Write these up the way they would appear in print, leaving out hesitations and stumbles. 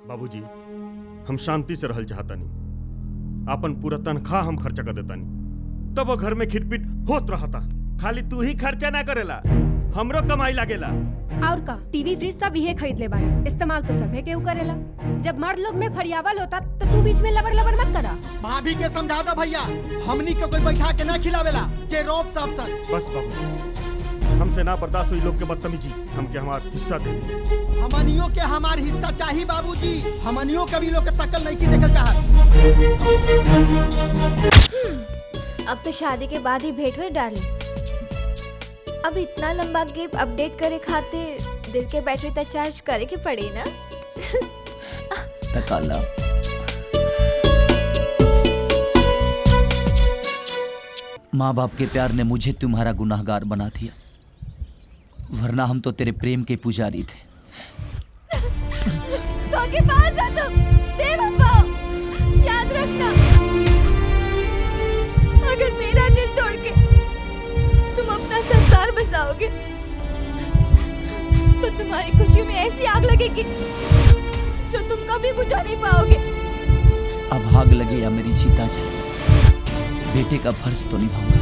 बाबूजी, हम शांति से रहल चाहता नहीं। अपन पूरा तनख्वाह हम खर्चा कर देता नहीं, तब वो घर में खिटपिट होत रहता। खाली तू ही खर्चा ना करेला, हमरो कमाई लागेला। और का टीवी फ्रिज सब इहे खरीद ले बानी, इस्तेमाल तो सभे केहू करेला। जब मर्द लोग में फरियावल होता तो तू बीच में लबर लबर मत करा। भाभी के समझा दो भैया, हमनी को कोई बैठा के ना खिलावेला, जे रोब सब सन। बस बाबूजी, हमसे ना बर्दाश्त हुई लोग के बदतमीजी, हमके हमार हिस्सा दे। हमनियों के हमार हिस्सा चाहिए बाबूजी। हमनियों के भी लोग के शकल नहीं की देखल चाहत। अब तो शादी के बाद ही भेंट हुई डार्लिंग। अब इतना लंबा गैप अपडेट करे खातिर दिल के बैटरी तक चार्ज करे के पड़ी ना। तकाला माँ बाप के प्यार ने मुझे तुम्हारा गुनाहगार बना दिया, वरना हम तो तेरे प्रेम के पुजारी थे। धोखे बाज हो तुम, बेवफा। याद रखना, अगर मेरा दिल तोड़ के तुम अपना संसार बसाओगे तो तुम्हारी खुशी में ऐसी आग लगेगी जो तुम कभी बुझा नहीं पाओगे। अब आग लगे या मेरी चिता जले, बेटे का फर्ज तो निभाऊंगा।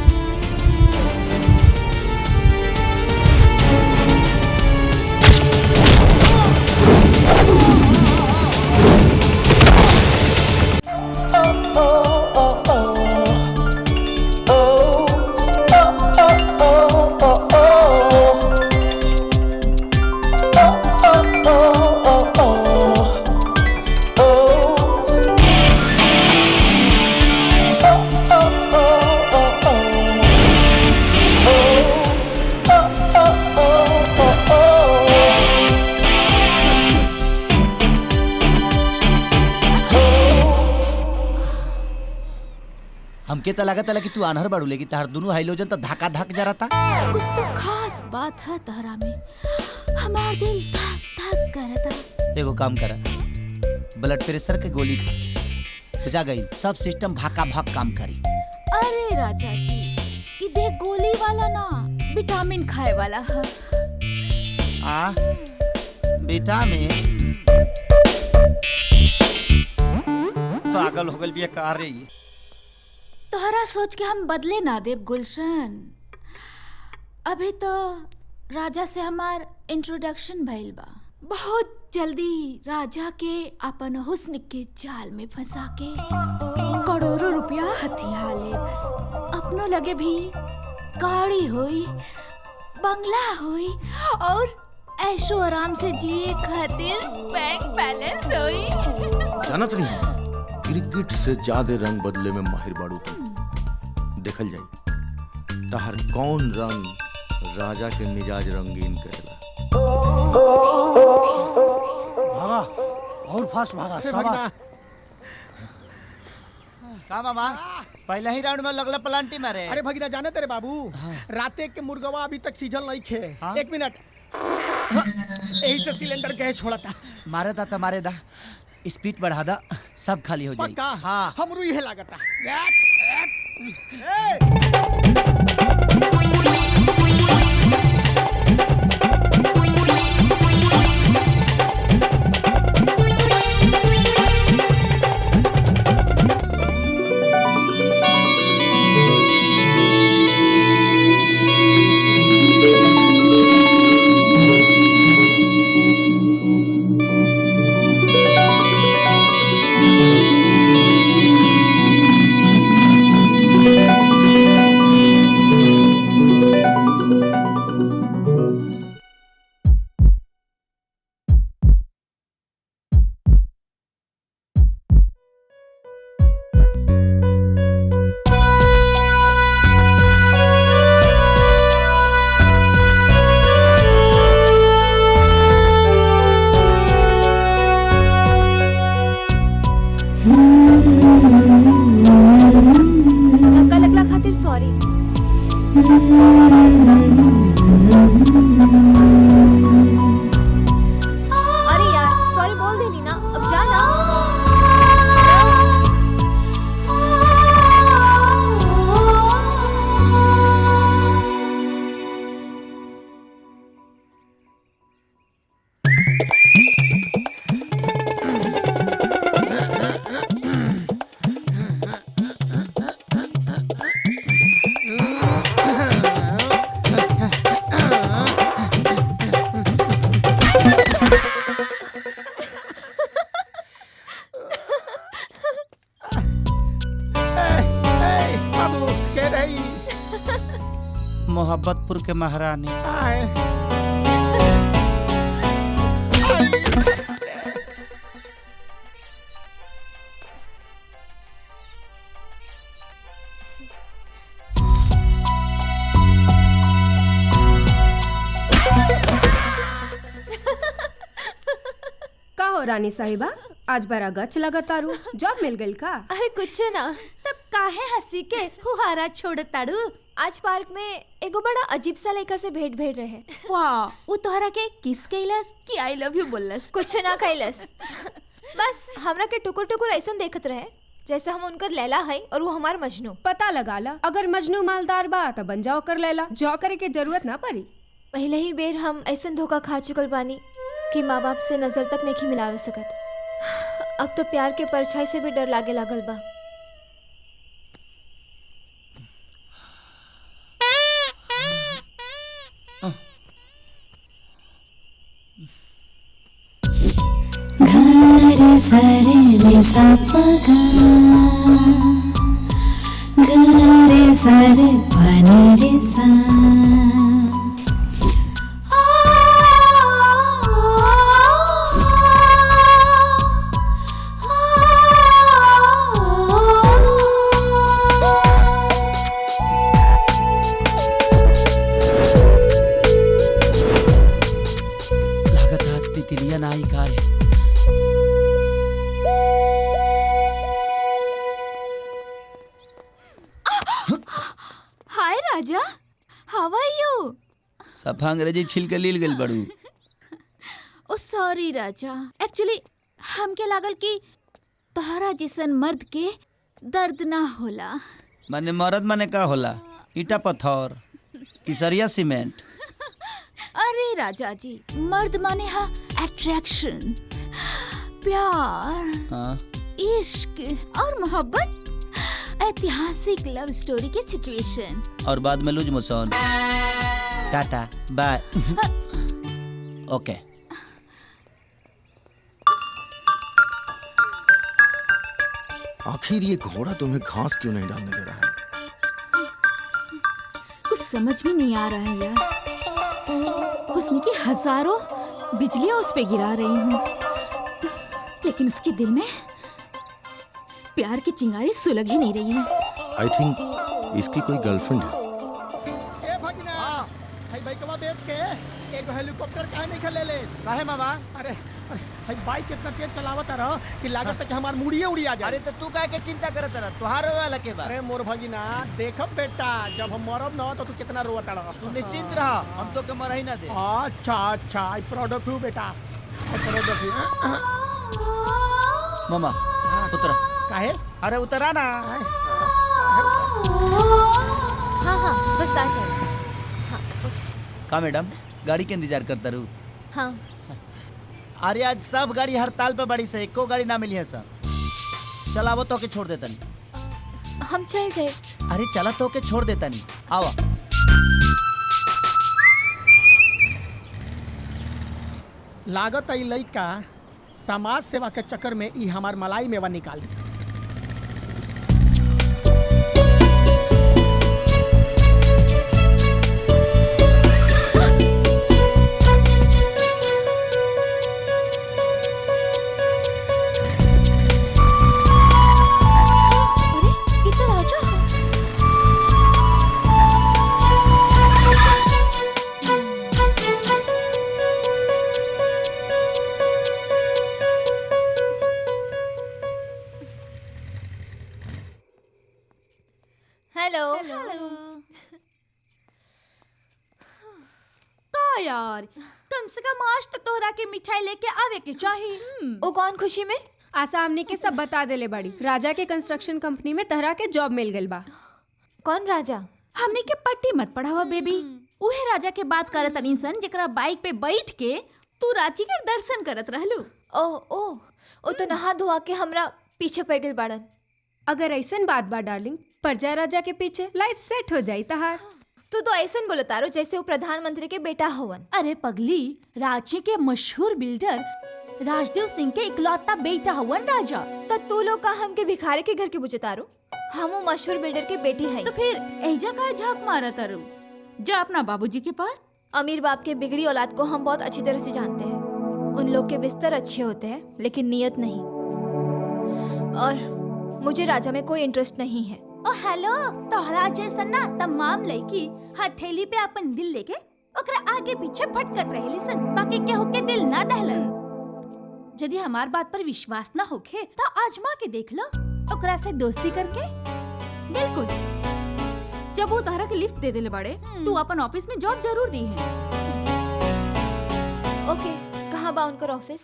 हमके तो लगा कि तू अनहर बाड़ू, लेकिन तार दोनों हाइलोजन तो धक्का धक जा रहा था। कुछ तो खास बात है तहरा में, हमारा दिल धक धक करता। देखो काम करा, ब्लड प्रेशर के गोली खा, बुझा गई, सब सिस्टम भाका भाग काम करी। अरे राजा जी, ये देख गोली वाला ना, विटामिन खाए वाला है। विटामिन पागल हो गई का रे। तोहरा सोच के हम बदले ना देव गुलशन। अभी तो राजा से हमार इंट्रोडक्शन भइल बा, बहुत जल्दी राजा के अपन हुस्न के जाल में फंसा के करोड़ों रुपया हथिया लेब। अपनों लगे भी गाड़ी होई, बंगला होई और ऐशो आराम से जिए खातिर बैंक बैलेंस होई। जानत नहीं, क्रिकेट से ज्यादा रंग बदले में माहिर बाड़ू तू। देखल जाई तहर कौन रंग राजा के मिजाज रंगीन करेला। भागा और फास्ट भागा, शाबाश। का मामा, पहला ही राउंड में लगला पलांटी मारे। अरे भगीना, जाने तेरे बाबू, राते के मुर्गवा अभी तक सीजल नहीं खे। 1 मिनट, यही से सिलेंडर गैस छोड़ा था। मारे दा मारे दा, स्पीड बढ़ा दा, सब खाली हो जाए। पक्का? हाँ, हमरू यह लागता। धक्का लगला खातिर सॉरी। अरे यार, सॉरी बोल देनी ना, अब जा ना। मोहब्बतपुर के महारानी। आए। का हो रानी साहिबा, आज बड़ा गच लगतारू, जॉब मिल गई का? अरे कुछ ना, तब काहे हंसी के फुहारा छोड़ताड़ू? आज पार्क में एगो बड़ा अजीब सा लड़का से भेंट भेड़ रहे। वाह, वो तोहरा के किस कैलस कि आई लव यू बोलस? कुछ ना कैलस, बस हमरा के टुकुर टुकुर ऐसा देखत रहे जैसे हम उनकर लैला है और वो हमार मजनू। पता लगा ला, अगर मजनू मालदार बा तो बन जाओ कर लेला, जॉ करे के जरूरत ना पड़ी। पहले ही बेर हम ऐसा धोखा खा चुकल बानी कि माँ बाप से नजर तक नहीं मिलावे सकत। अब तो प्यार के परछाई से भी डर लागे लागल बा। घरे सारे रे सा पगा, घरे सारे पानी रे सा। लागत आज तितलिया नाही काय। हाय राजा, हाउ आर यू? सफा अंग्रेजी छिल के लील गइल बड़ू। ओ सॉरी राजा, एक्चुअली हमके लागल कि तोहरा जैसन मर्द के दर्द ना होला। माने मरद माने का होला? ईटा पत्थर कि सरिया सीमेंट? अरे राजा जी, मर्द माने हा अट्रैक्शन, प्यार, हाँ। इश्क और मोहब्बत, ऐतिहासिक लव स्टोरी के सिचुएशन। और बाद में loose motion. Tata bye. Okay. आखिर ये घोड़ा तुम्हें घास क्यों नहीं डालने दे रहा है? कुछ समझ में नहीं आ रहा है यार। हुस्न की हजारों बिजलियां उस पे गिरा रही हूँ, लेकिन उसके दिल में प्यार की चिंगारी सुलग ही नहीं रही है। आई थिंक इसकी कोई गर्लफ्रेंड है। ए भगना, हाय बाइकवा बेच के एक हेलीकॉप्टर काहे नहीं खले ले? काहे मामा? अरे हाय बाइक कितना तेज चलावत रह कि लागत है कि हमार मुड़िए उड़िया जाए। अरे तो तू काहे के चिंता करत रह? तुहार वाला के बा। अरे मोर भगिना, देखब बेटा जब हम मरब ना तो तू कितना रोवत रह। तू निश्चिंत रह, हम तो के मर ही ना दे। अच्छा अच्छा, आई प्राउड ऑफ यू बेटा, आई प्राउड ऑफ यू। मामा उतरा। काहे? अरे उतरा ना। हाँ हाँ, बस आ जाओ। का मैडम, गाड़ी के इंतजार करता रहूं? हाँ, अरे आज सब गाड़ी हड़ताल पे बड़ी से, एको गाड़ी ना मिली है सब। चला वो तो के छोड़ देता नहीं। हम चल जाए। अरे चला तो के छोड़ देता नहीं, आवा। लागत आई लइका समाज सेवा के चक्कर में ई हमार मलाई मेवा निकाल दे। यार, कम से कम आज तो तोहरा के मिठाई लेके आवे के चाहिए। ओ कौन खुशी में? आशा हमने के सब बता देले बड़ी, राजा के कंस्ट्रक्शन कंपनी में तहरा के जॉब मिल गइल बा। कौन राजा? हमने के पट्टी मत पढ़ावा बेबी। उहे राजा के बात करत तनी सन जेकरा बाइक पे बैठ के तू रांची के दर्शन करत रहलू। ओ तो नहा धोआ के हमरा पीछे पड़ गइल बाड़न। अगर ऐसन बात बा डार्लिंग, प्रजा राजा के पीछे लाइफ सेट हो जाई तहार। तू तो ऐसन बोलो तारो जैसे वो प्रधानमंत्री के बेटा होवन। अरे पगली, रांची के मशहूर बिल्डर राजदेव सिंह के इकलौता बेटा हुवन राजा। तो तू लोग का हमके भिखारी के घर के बुझे तारो? हम मशहूर बिल्डर के बेटी है। तो फिर एजा का झाक मारा तारू? जा अपना बाबूजी के पास। अमीर बाप के बिगड़ी औलाद को हम बहुत अच्छी तरह से जानते हैं। उन लोग के बिस्तर अच्छे होते हैं लेकिन नियत नहीं। और मुझे राजा में कोई इंटरेस्ट नहीं है। ओ हेलो, तोहरा जैसा ना तमाम लड़की हथेली पे अपन दिल लेके ओकरा आगे पीछे भटकत रहेली सन, बाकी केहू के दिल ना दहलन। यदि हमार बात पर विश्वास ना होखे तो आजमा के देख लो, ओकरा से दोस्ती करके। बिल्कुल, जब वो तहरा के लिफ्ट दे देले बाड़े, तू अपन ऑफिस में जॉब जरूर दी है। ओके, कहाँ बा उनकर ऑफिस?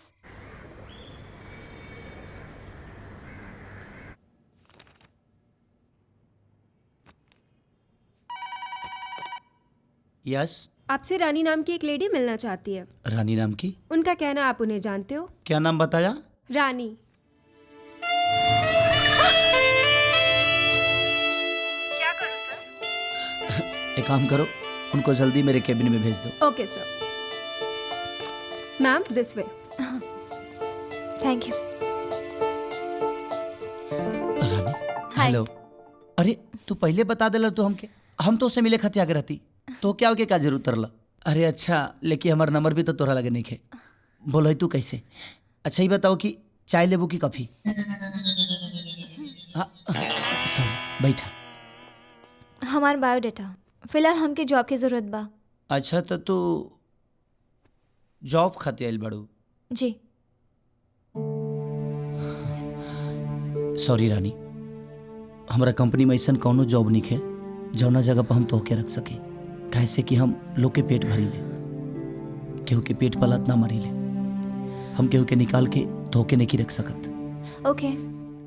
यस। आपसे रानी नाम की एक लेडी मिलना चाहती है। रानी नाम की? उनका कहना आप उन्हें जानते हो। क्या नाम बताया? रानी। क्या करूं सर? एक काम करो, उनको जल्दी मेरे केबिन में भेज दो। Okay sir. Ma'am, this way. Thank you. Rani, hello. अरे तू पहले बता देला तो हम तो उसे मिले खतिया के रहती तो क्या हो के का जरूरत तरला। अरे अच्छा, लेकिन हमारा नंबर भी तो तोरा लगे नहीं खे। बोलो तू कैसे? अच्छा ही बताओ कि चाय लेबू की कॉफी? सॉरी, बैठा। हमारा बायोडाटा फिलहाल हमके जॉब की जरूरत बा। अच्छा, तो तू जॉब खातिर आइल बाड़ू? जी। सॉरी रानी, हमारा कंपनी में ऐसा कौनो जॉब नहीं है जौना जगह पर हम तोहके रख सके। कैसे कि हम लोग के पेट भरी ले, केहू के पेट पलत ना मरी ले। हम केहू के निकाल के तोहके नहीं रख सकत। ओके,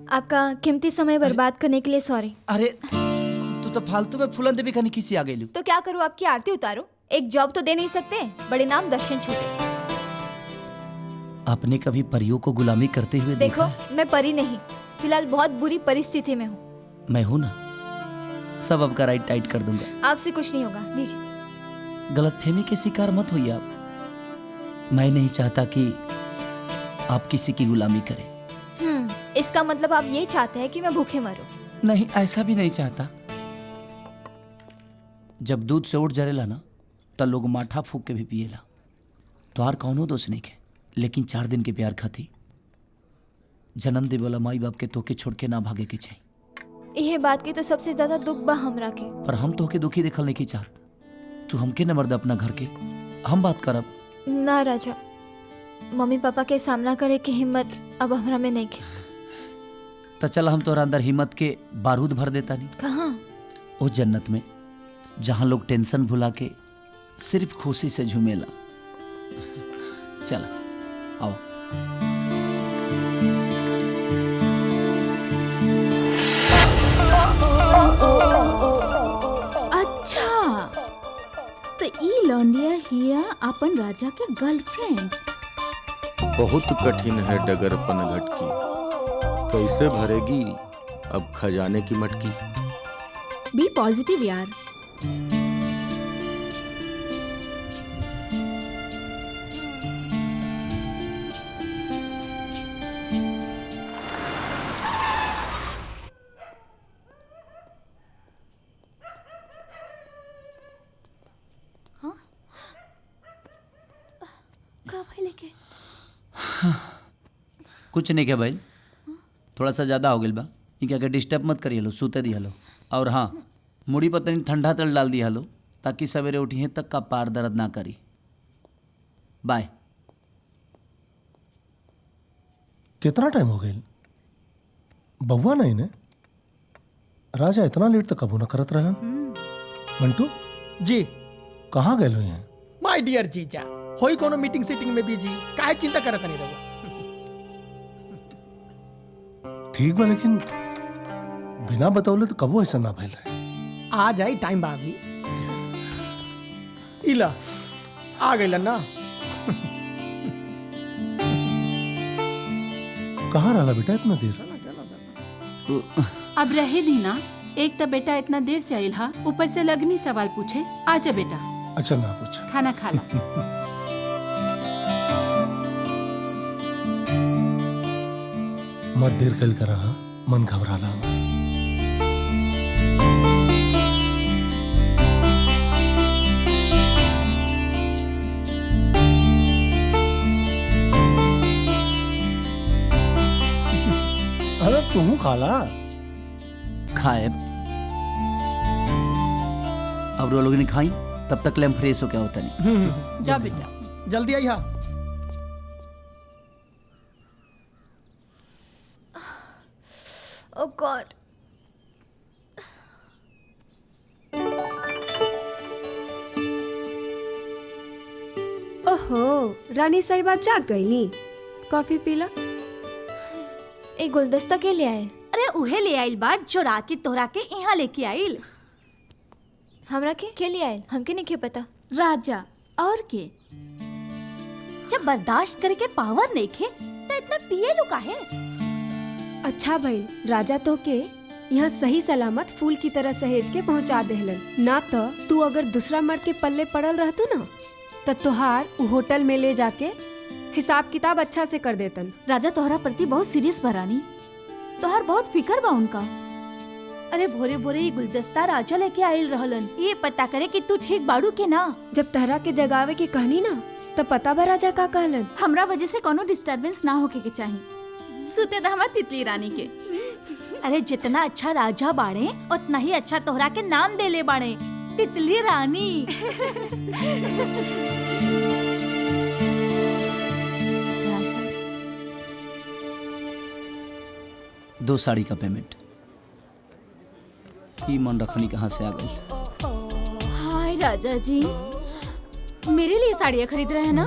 आपका कीमती समय बर्बाद करने के लिए सॉरी। अरे तू तो फालतू में फूलन देवी खानी किसी आ गई। तो क्या करूँ, आपकी आरती उतारो? एक जॉब तो दे नहीं सकते? बड़े नाम दर्शन छोटे। आपने कभी परियों को गुलामी करते हुए देखो, देखा? मैं परी नहीं, फिलहाल बहुत बुरी परिस्थिति में हूँ। मैं हूं ना, सब आपका राइट टाइट कर दूंगा। आपसे कुछ नहीं होगा, दीजिए। गलतफहमी के शिकार मत होइए आप। मैं नहीं चाहता कि आप किसी की गुलामी करें। इसका मतलब आप ये चाहते हैं कि मैं भूखे मरूं? नहीं, ऐसा भी नहीं चाहता। जब दूध से उठ जरेला ना तो लोग माठा फूक के भी पिएला। तो आर कौनो दोष नहीं के, लेकिन 4 दिन के प्यार खाती जन्म दे वाला माई बाप के तोके छोड़ के ना भागे के चाहिए। यह बात की तो सबसे ज्यादा दुख बा हमरा के। पर हम तोहके दुखी देखल नहीं की चाहत। तू हमके न मर्द अपना घर के, हम बात करब ना राजा। मम्मी पापा के सामना करे की हिम्मत अब हमरा में नहीं के। तो चल हम तोरा अंदर हिम्मत के बारूद भर देता नहीं। कहाँ? ओ जन्नत में, जहाँ लोग टेंशन भुला के सिर्फ खुशी से झूमेला। चल आओ। अच्छा, तो ई लौंडिया हिया अपन राजा के गर्लफ्रेंड। बहुत कठिन है डगर पनघट की, कैसे भरेगी अब खजाने की मटकी। बी पॉजिटिव यार। कुछ नहीं क्या भाई, थोड़ा सा ज़्यादा हो गया बा। इनके अगर डिस्टर्ब मत करिए लो, सूते दिया लो। और हाँ, मुड़ी पर तनी ठंडा तेल डाल दिया लो ताकि सवेरे उठिए तक का पार दर्द ना करी। बाय। कितना टाइम हो गया? बउआ नहीं ने? राजा इतना लेट तक कबू न करत रहे। मंटू जी, कहाँ गए लो हैं? माय डियर जीजा, होई कोनो मीटिंग सीटिंग में बिजी, काहे चिंता करत नहीं रहो। ठीक बा, लेकिन बिना बतौले तो कबो ऐसा ना भइल रहे। आ जाई टाइम बागी। इला आ गइल ना। कहाँ रहा बेटा इतना देर? अब रहे दी ना, एक तो बेटा इतना देर से आइल हा, ऊपर से लगनी सवाल पूछे। आजा बेटा। अच्छा ना पूछ, खाना खा ला। मत देर कल करा, मन घबराला हमारा। तू खाला खाए अब वो लोग ने खाई तब तक हम फ्रेश हो क्या होता नहीं। जा बेटा। जल्दी आई। हाँ ओह गॉड। ओहो, रानी साहिबा जाग गईली। कॉफी पीला। एक गुलदस्ता के लिए आए। अरे उहे ले आइल बात जो रात की तोहरा के यहाँ लेके आइल। हमरा के लिए आए? हमके नहीं के पता। राजा और के जब बर्दाश्त करे के पावर नहीं खे तो इतना पिए लो काहे? अच्छा भाई, राजा तो के यहाँ सही सलामत फूल की तरह सहेज के पहुँचा देहलन। ना तो तू अगर दूसरा मर्द के पल्ले पड़ल रहतू ना तो तुहार उ होटल में ले जाके हिसाब किताब अच्छा से कर देतन। राजा तोहरा प्रति बहुत सीरियस बरानी, तोहर बहुत फिकर बा उनका। अरे भोरे भोरे ये गुलदस्ता राजा लेके आइल रहलन, ये पता करे कि तू ठीक बाड़ू के ना। जब तहरा के जगावे के कहनी ना तब पता बा राजा का कहलन। हमरा वजह से कोनो डिस्टरबेंस ना होके के चाहिए। सुते दा हमार तितली रानी के। अरे जितना अच्छा राजा बाड़े उतना ही अच्छा तोहरा के नाम देले बाड़े, तितली रानी। दो साड़ी का पेमेंट। ई मन रखनी कहाँ से आ गई? हाय राजा जी, मेरे लिए साड़ियाँ खरीद रहे हैं ना?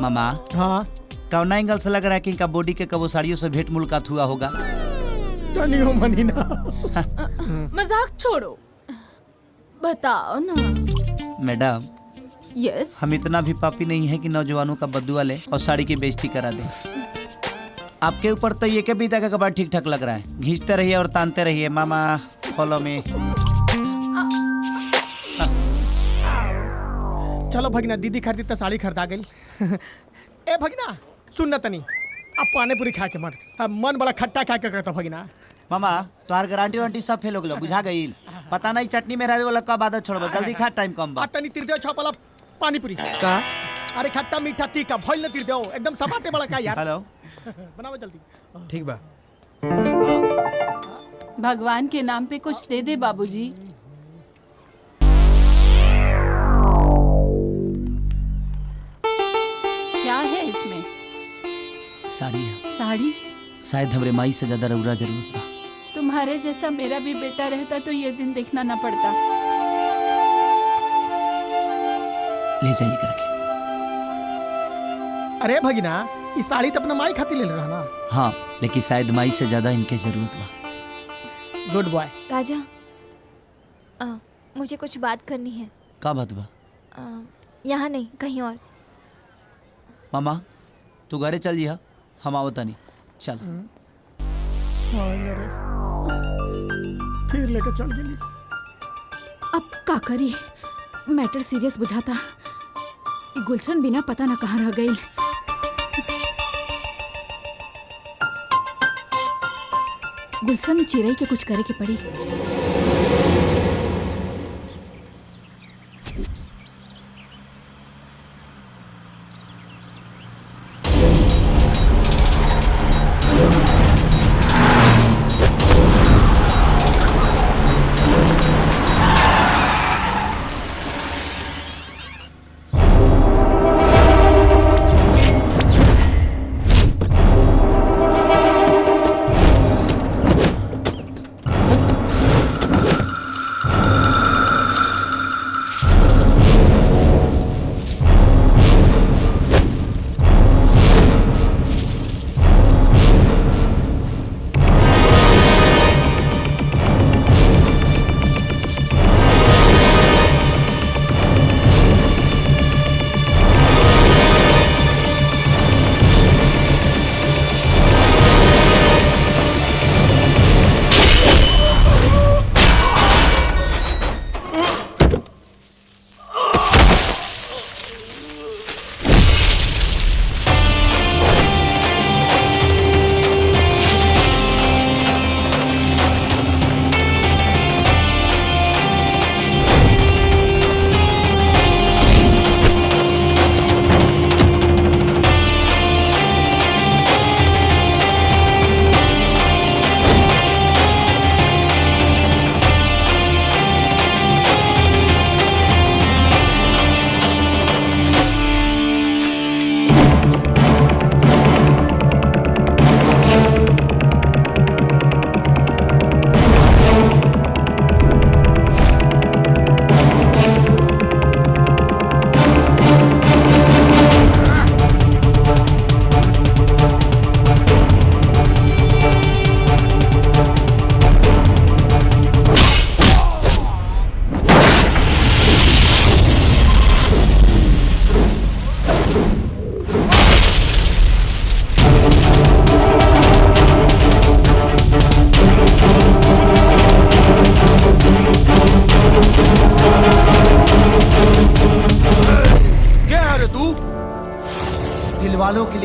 मामा हाँ कौना एंगल से लग रहा है कि इनका बॉडी के कबो साड़ियों से भेंट मुलाकात हुआ होगा? तनी हो मनी ना। मजाक छोड़ो, बताओ ना। Madam yes. हम इतना भी पापी नहीं है कि नौजवानों का बदुआ ले और साड़ी की बेइज्जती करा दे। आपके ऊपर तो ये के बीता का कपड़ा ठीक ठाक लग रहा है। घींचते रहिए और तानते रहिए। मामा फॉलो में। चलो भगना, दीदी खरीदी तो साड़ी खरीदा गई। ए भगना सुन न तनी, अब पानी पूरी खा के मत। अब मन बड़ा खट्टा खा के करता भगना। मामा तोहार गारंटी वारंटी सब फेल हो गलो, बुझा गई। पता नहीं चटनी में रहे वाला कब आदत छोड़बो। जल्दी खा, टाइम कम बा। आ तनी तिरदे छपला पानी पूरी का? अरे खट्टा मीठा तीखा भइल न तिरदे एकदम सपाटे बड़ा का यार। हेलो बनाओ जल्दी। ठीक बा। भगवान के नाम पे कुछ दे दे बाबूजी। क्या है इसमें? साड़ी है। साड़ी? शायद हमरे माई से ज्यादा रउरा जरूरत बा। तुम्हारे जैसा मेरा भी बेटा रहता तो ये दिन देखना ना पड़ता। ले जाइए करके। अरे भगिना, इस साड़ी तो अपना माई खातिर ले रहा ना। हाँ, लेकिन शायद माई से ज्यादा इनके जरूरत बा। Good boy. राजा, मुझे कुछ बात करनी है। का बात बा? यहाँ नहीं, कहीं और। मामा तू घरे चल जी। हम आवता नहीं। चल। फिर लेकर चल गेली। अब का करी? मैटर सीरियस बुझाता। ये गुलशन बिना पता न कहाँ रह गई। गुलशन चिरई के कुछ करे के पड़ी।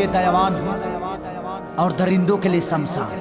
लिए दयावान हूँ और दरिंदों के लिए शमशान।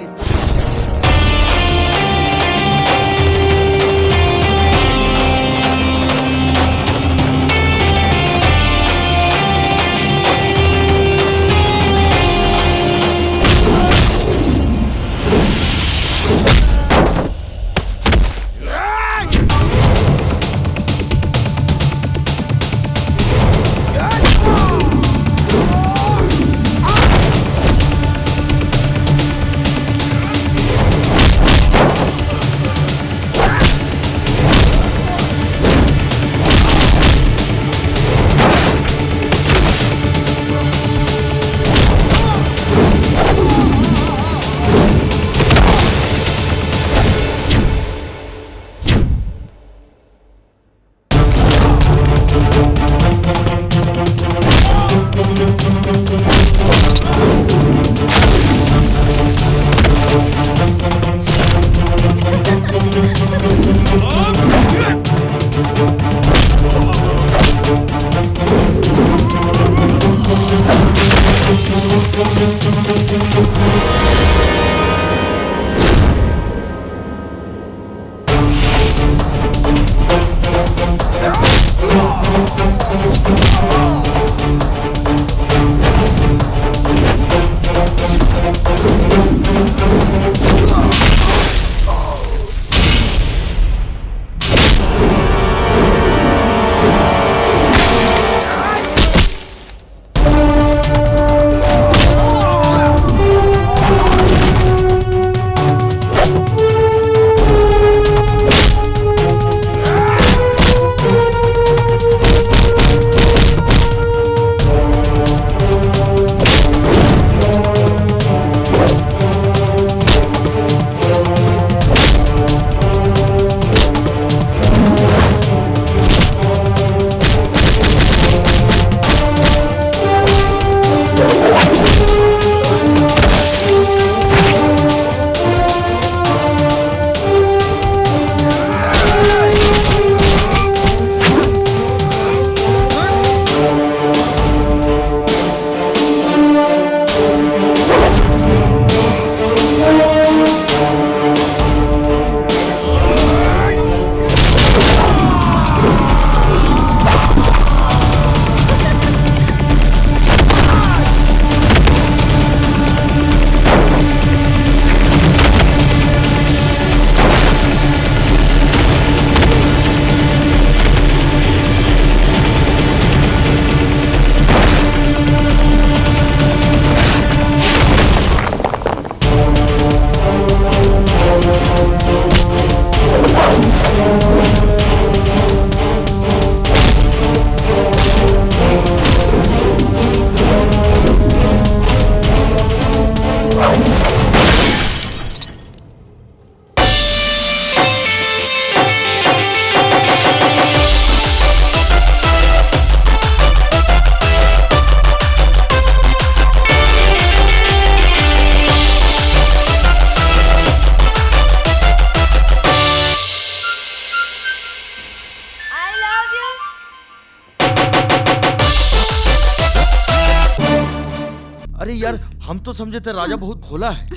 अरे यार, हम तो समझे थे राजा बहुत भोला है।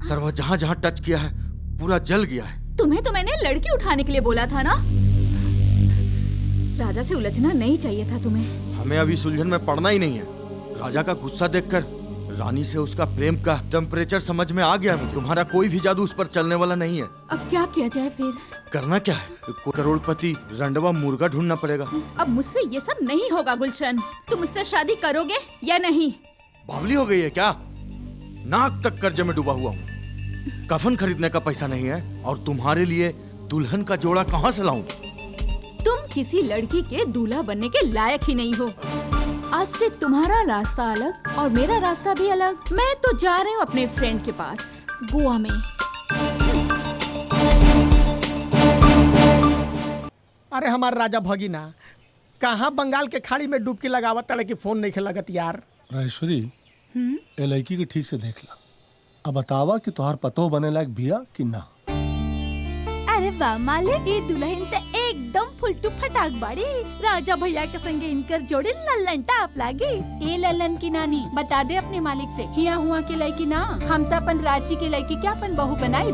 सर वह जहाँ जहाँ टच किया है पूरा जल गया है। तुम्हें तो मैंने लड़की उठाने के लिए बोला था ना। राजा से उलझना नहीं चाहिए था तुम्हें। हमें अभी सुलझन में पड़ना ही नहीं है। राजा का गुस्सा देखकर रानी से उसका प्रेम का टेम्परेचर समझ में आ गया मुझे। तुम्हारा कोई भी जादू उस पर चलने वाला नहीं है। अब क्या किया जाए फिर? करना क्या है, कोई करोड़पति रंडवा मुर्गा ढूंढना पड़ेगा। अब मुझसे ये सब नहीं होगा गुलशन। तुम मुझसे शादी करोगे या नहीं? बावली हो गई है क्या? नाक तक कर्जे में डूबा हुआ हूँ। कफन खरीदने का पैसा नहीं है और तुम्हारे लिए दुल्हन का जोड़ा कहाँ से लाऊं? तुम किसी लड़की के दूल्हा बनने के लायक ही नहीं हो। आज से तुम्हारा रास्ता अलग और मेरा रास्ता भी अलग। मैं तो जा रही हूँ अपने फ्रेंड के पास गोवा में। अरे हमार राजा भगीना कहाँ बंगाल के खाड़ी में डुबकी लगावत तड़े की फोन नहीं लगत यार। राजेश्वरी, ए लड़की के ठीक से देख ला। अब बतावा कि तुहार पतो बने लायक बिया कि ना। अरे वाह मालिक, ये दुल्हन तो एकदम फुलटू फटाक बाड़ी। राजा भैया के संगे इनकर जोड़ी लल्लन टाप लागी। ए ललन की नानी बता दे अपने मालिक से, हिया हुआ के लड़की ना, हम तो अपन रांची के लड़की क्या अपन बहू बनाई।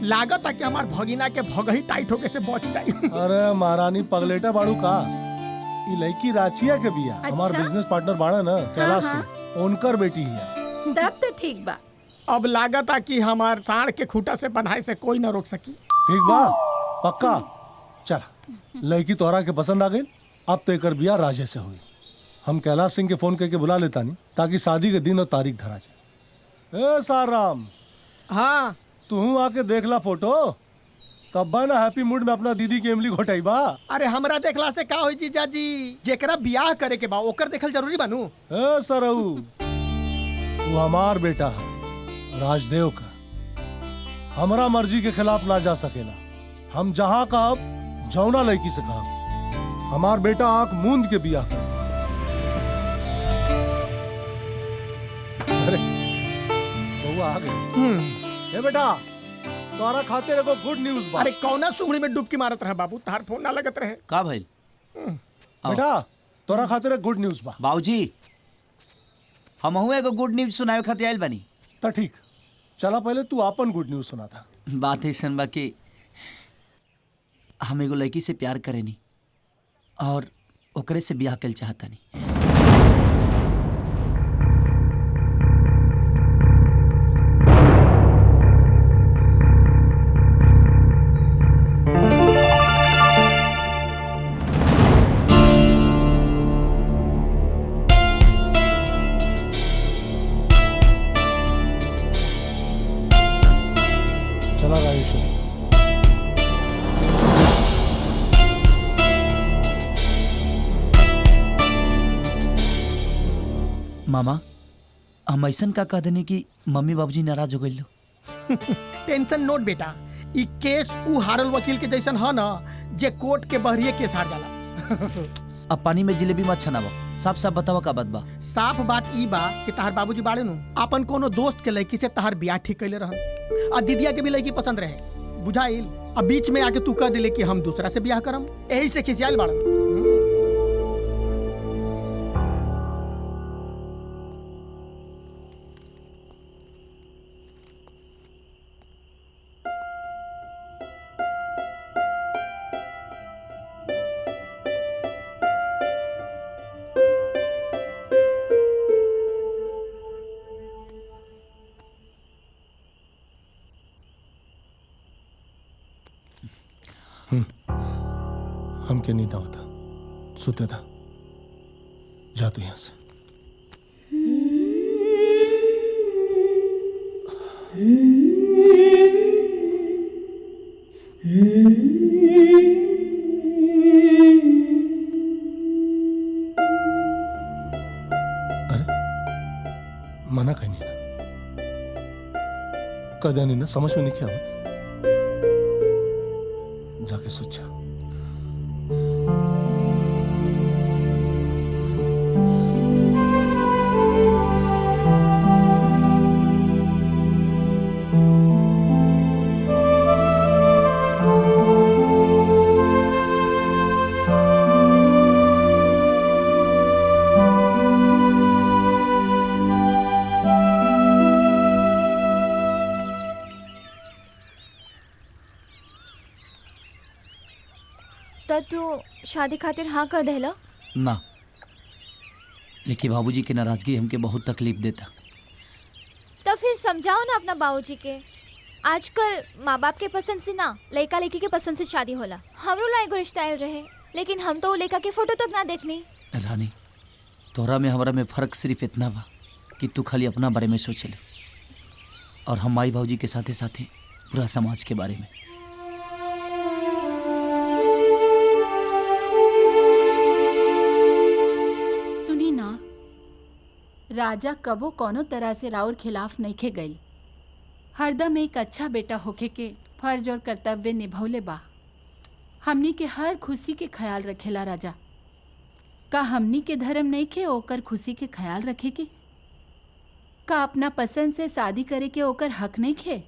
लागत है कि हमार भगिना के भगही टाइट होके से बच जाई। अरे महारानी पगलेटा बाड़ू का, ई लड़की राचिया के बिया। हमार बिजनेस पार्टनर बाड़ा ना कैलाश सिंह, उनकर बेटी है। तब तो ठीक बा। अब लागत है कि हमार साढ़ के खूटा से बंधाए से कोई न रोक सकी। ठीक बा, पक्का। चल, लड़की तोहरा के पसंद आ गई, अब तो एकर बिया राजे से हुई। हम कैलाश सिंह के फोन करके बुला लेता नहीं, ताकि शादी के दिन और तारीख धरा जाए। ए साराम, हाँ तू आके देख ला फोटो, तब बा ना हैप्पी मूड में अपना दीदी की इमली घोटाई बा। अरे हमरा देखला से का होई जीजा जी, जेकरा बियाह करे के बा ओकर देखल जरूरी बानू। ए सरऊ, तू हमार बेटा है, राजदेव का। हमरा मर्जी के खिलाफ ना जा सकेला। हम जहाँ कहब जौना लड़की से कहब। हमार बेटा आंख मूंद के बियाह कर। अरे बउआ आ गई। ए बेटा, तोरा खातिर एगो गुड न्यूज़ बा। अरे कौना सुंगड़ी में डुबकी मारत रहे बाबू, तार फोन ना लगत रहे। का भइल? बेटा, तोरा खातिर एक गुड न्यूज़ बा। बाबूजी, हमहू एगो गुड न्यूज सुनावे खातिर आइल बानी। तो ठीक, चला पहले तू अपन गुड न्यूज़ सुना था। बात ऐसन बा कि हम एगो लड़की से प्यार करेनी और ओकरे से ब्याह कल चाहतानी। चला राजेश। मामा, हम ऐसन का कह देनी कि मम्मी बाबूजी नाराज हो गइल। टेंशन नोट बेटा, ई केस उ हारल वकील के जैसन है ना, जे कोर्ट के बहरिए केस हार जाला। अब पानी में जिलेबी मत छनावा, साफ साफ बतावा का बात बा। साफ बात ई बा कि तहार बाबूजी बाड़े नु अपन कोनो दोस्त के लड़की से तहार ब्याह ठीक कैले रहन, आ दीदिया के भी लड़की पसंद रहे, बुझाइल। अब बीच में आके तू कह दिले कि हम दूसरा से ब्याह करम, यही से खिसियाल बाड़न। हमके नींद आवता, सुते था। जा तू यहाँ से। अरे मना कहीं नहीं ना, कदा नहीं ना, समझ में नहीं क्या आवत। जाके सोचा। तो तू शादी खातिर हाँ कर देला? ना, लेकिन बाबूजी की नाराजगी हमके बहुत तकलीफ देता। तो फिर समझाओ ना अपना बाबूजी के। आजकल माँ बाप के पसंद से ना, लड़का लड़की के पसंद से शादी होला। हमरो ला एगो रिश्ता आयल रहे, लेकिन हम तो लड़का के फोटो तक ना देखनी। रानी, तोरा में हमरा में फर्क सिर्फ इतना बा कि तू खाली अपना बारे में सोचले, और हम माई बाबूजी के साथे साथे पूरा समाज के बारे में। सुनी ना, राजा कबो कोनो तरह से राउर खिलाफ नहीं खे गई। हरदम एक अच्छा बेटा होके के फर्ज और कर्तव्य निभौले बा। हमनी के हर खुशी के ख्याल रखेला राजा। का हमनी के धर्म नहीं खे ओकर खुशी के ख्याल रखे के? का अपना पसंद से शादी करे के ओकर हक नहीं खे?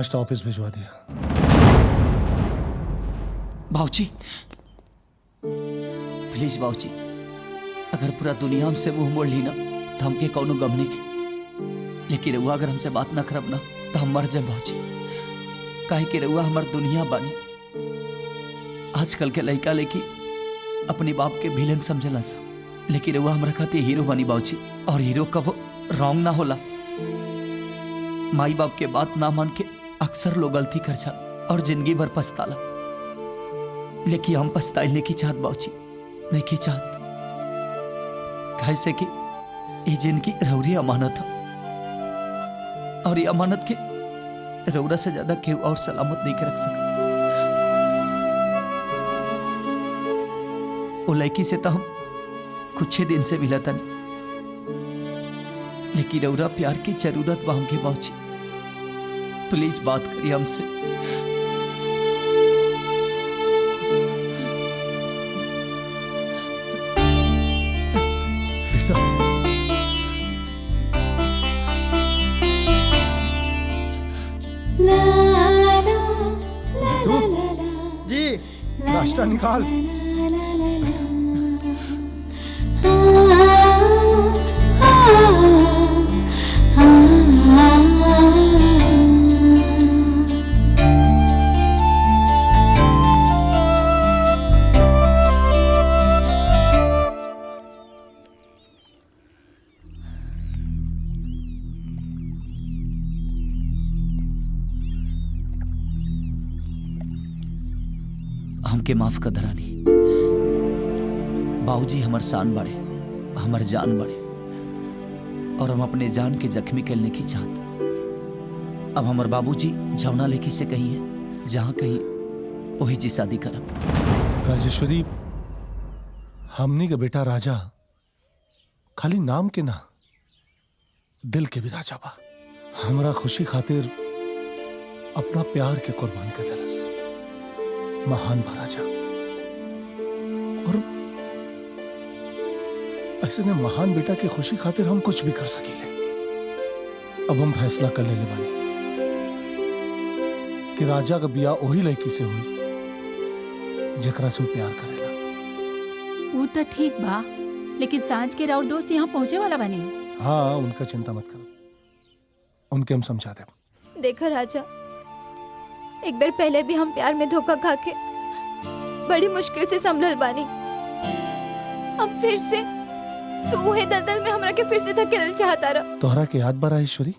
नाश्ता ऑफिस भिजवा दिया। बाबूजी प्लीज बाबूजी, अगर पूरा दुनिया हमसे मुंह मोड़ ली ना तो हमके कौनो गम नहीं के, लेकिन रउआ अगर हमसे बात ना करब ना तो हम मर जाए बाबूजी। काहे कि रउआ हमार दुनिया बानी। आजकल के लड़का लेकी अपने बाप के विलेन समझला सा, लेकिन रउआ हमरा खातिर हीरो बनी बाबूजी। और हीरो कब रॉन्ग ना होला। माई बाप के बात ना मान के अक्सर लोग गलती कर जाला और जिंदगी भर पछताला, लेकिन हम पछताइल नहीं की चाहत बाबूजी, नहीं की चाहत। कैसे कि ये जिंदगी रौरी अमानत है और ये अमानत के रौरा से ज्यादा केहू और सलामत नहीं के रख सका। वो लड़की से तो हम कुछ ही दिन से मिला था नहीं, लेकिन रौरा प्यार की जरूरत बा हमके बाबूजी। प्लीज बात करिए हमसे। जी नाश्ता निकाल। हमके माफ कर धरानी। बाबूजी हमर शान बढ़े, हमर जान बढ़े, और हम अपने जान के जख्मी करने की चाहत। अब हमर बाबूजी जौना लेकी से कही है, जहां कहीं वही जी शादी करब। राजेश्वरी, हमनी के बेटा राजा खाली नाम के ना, दिल के भी राजा बा। हमरा खुशी खातिर अपना प्यार के कुर्बान कर दलस। महान बा राजा, और ऐसे ने महान बेटा की खुशी खातिर हम कुछ भी कर सकीले। अब हम फैसला कर लेले बानी कि राजा का बिया वही लड़की से हुई जेकरा से वो प्यार करेला। वो तो ठीक बा, लेकिन सांझ के राउर दोस्त यहाँ पहुँचे वाला बनी। हाँ, उनका चिंता मत करो, उनके हम समझा दे। देखो राजा, एक बार पहले भी हम प्यार में धोखा खा के बड़ी मुश्किल से संभल बानी। अब फिर से तू उहे दलदल में हमरा के फिर से धकेलना चाहता रहा। तोहरा के याद बा ईश्वरी,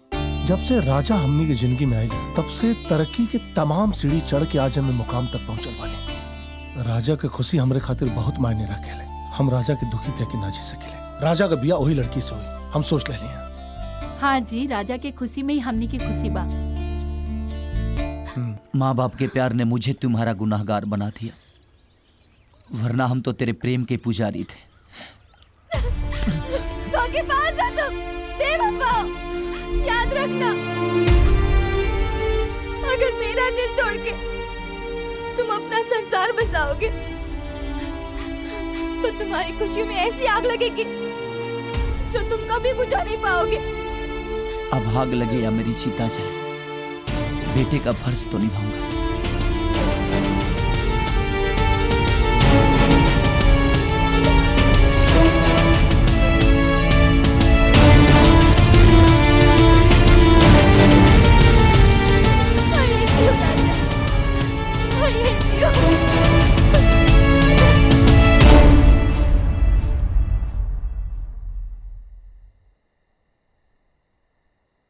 जब से राजा हमनी की जिंदगी में आयल तब से तरक्की के तमाम सीढ़ी चढ़ के आज हमें मुकाम तक पहुंचल बानी। राजा के खुशी हमरे खातिर बहुत मायने रखेले। हम राजा के दुखी कह के ना जी सकेले। राजा का बिया वही लड़की से हुई, हम सोच ले लिया। हाँ जी, राजा के खुशी में ही हमनी की खुशी बा। माँ बाप के प्यार ने मुझे तुम्हारा गुनाहगार बना दिया, वरना हम तो तेरे प्रेम के पुजारी थे। के पास आ तुम बेवफा, याद रखना, अगर मेरा दिल तोड़ के तुम अपना संसार बसाओगे तो तुम्हारी खुशियों में ऐसी आग लगेगी जो तुम कभी बुझा नहीं पाओगे। अब आग लगे या मेरी चिता जले, बेटे का फर्ज तो निभाऊंगा।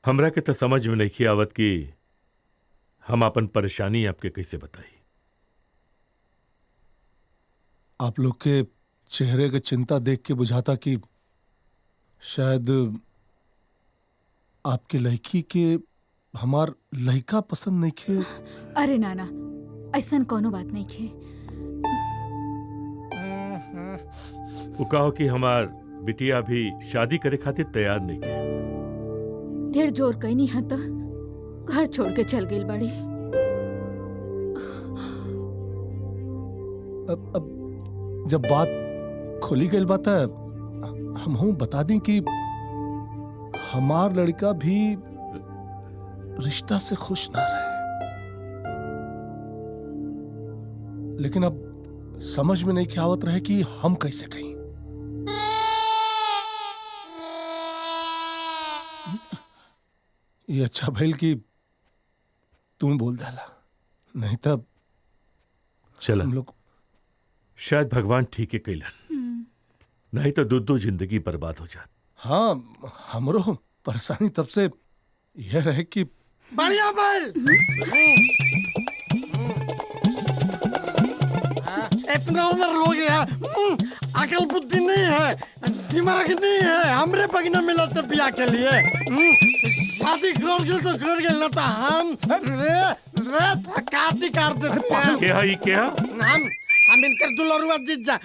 हमरा के तो समझ में नहीं आवत कि हम अपन परेशानी आपके कैसे बताई। आप लोग के चेहरे की चिंता देख के बुझाता कि शायद आपके लड़की के हमार लड़का पसंद नहीं खे। अरे नाना, ऐसा कोनो बात नहीं खे। वो कहो कि हमार बिटिया भी शादी करे खातिर तैयार नहीं के। ढेर जोर कहीं नहीं है तो घर छोड़ के चल गई बड़ी। अब जब बात खुली गई बात है, हम हूं बता दें कि हमार लड़का भी रिश्ता से खुश ना रहे। लेकिन अब समझ में नहीं क्या आवत रहे कि हम कैसे कहीं। ये अच्छा भइल कि तुम बोल डाला, नहीं तब चला हम लोग। शायद भगवान ठीक है कैलन, नहीं तो दो जिंदगी बर्बाद हो जात। हाँ, हमरो परेशानी तब से यह रहे कि बढ़िया बल इतना उम्र हो गया, अकल बुद्धि नहीं है, दिमाग नहीं है, हमरे बगना मिला तो बिया के लिए। शादी कर गए तो कर गए, ना तो हम काटी काट देते हैं। क्या है क्या? हम इनकर दुलरुआ जीजा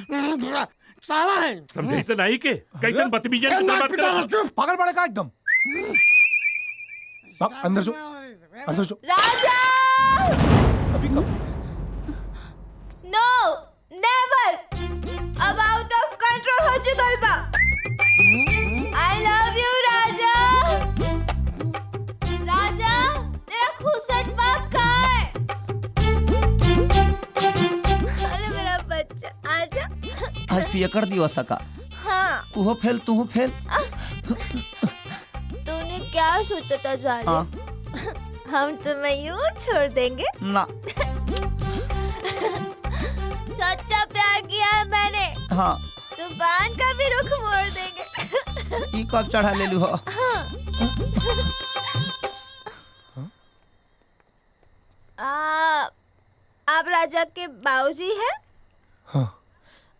साला है। समझे तो नहीं के कैसन बदतमीजी की बात कर रहा? चुप, पागल पड़ेगा एकदम। अंदर जो, अंदर जो। राजा! अभी कब? नो, नेवर! अब आउट ऑफ कंट्रोल हो चुकल बा। आई लव यू राजा। राजा, तेरा खुसट बाप कहाँ है? अरे मेरा बच्चा, आजा। आज पिया कर दियो सका। हाँ। उहो फेल तू फेल। तूने क्या सोचा था जालिम? हाँ। हम तुम्हें यूं छोड़ देंगे? ना। सच्चा प्यार किया है मैंने। हाँ। तूफान का भी रुख मोड़ देंगे। ई कब चढ़ा ले लू हो? हाँ। आप राजा के बाबूजी हैं? हाँ।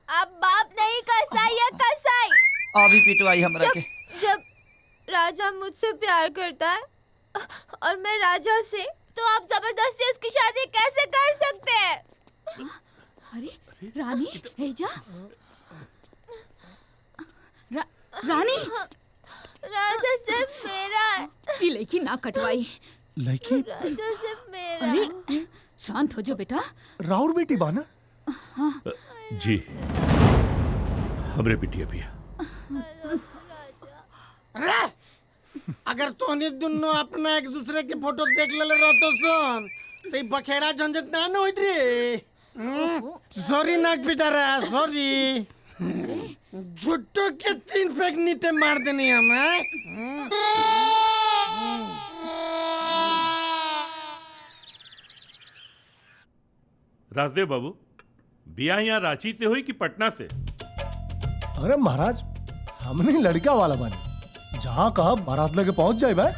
आप बाप नहीं कसाई या कसाई? अभी पिटवाई हमरा के। जब राजा मुझसे प्यार करता है और मैं राजा से, तो आप जबरदस्ती उसकी शादी कैसे कर सकते हैं? अरे रानी, हेजा, रानी, राजा सिर्फ मेरा है। ये लड़की ना कटवाई। लड़की? राजा सिर्फ मेरा। अरे शांत हो जाओ बेटा। राउर बेटी बाना? हाँ। जी, हमरे बिटिया भी है। अगर तोहनी दोनों अपना एक दूसरे के फोटो देख ले रहतो सन, तो बखेड़ा झंझट ना न होइत रे। सॉरी नाक पिटा रहा, सॉरी। झुट्टो के 3 फेंक नीचे मार देनी हमें। राजदेव बाबू, बिया यहाँ रांची से हुई कि पटना से? अरे महाराज, हमने लड़का वाला बने, जहाँ कहा बारात लेके पहुंच जाए भाई।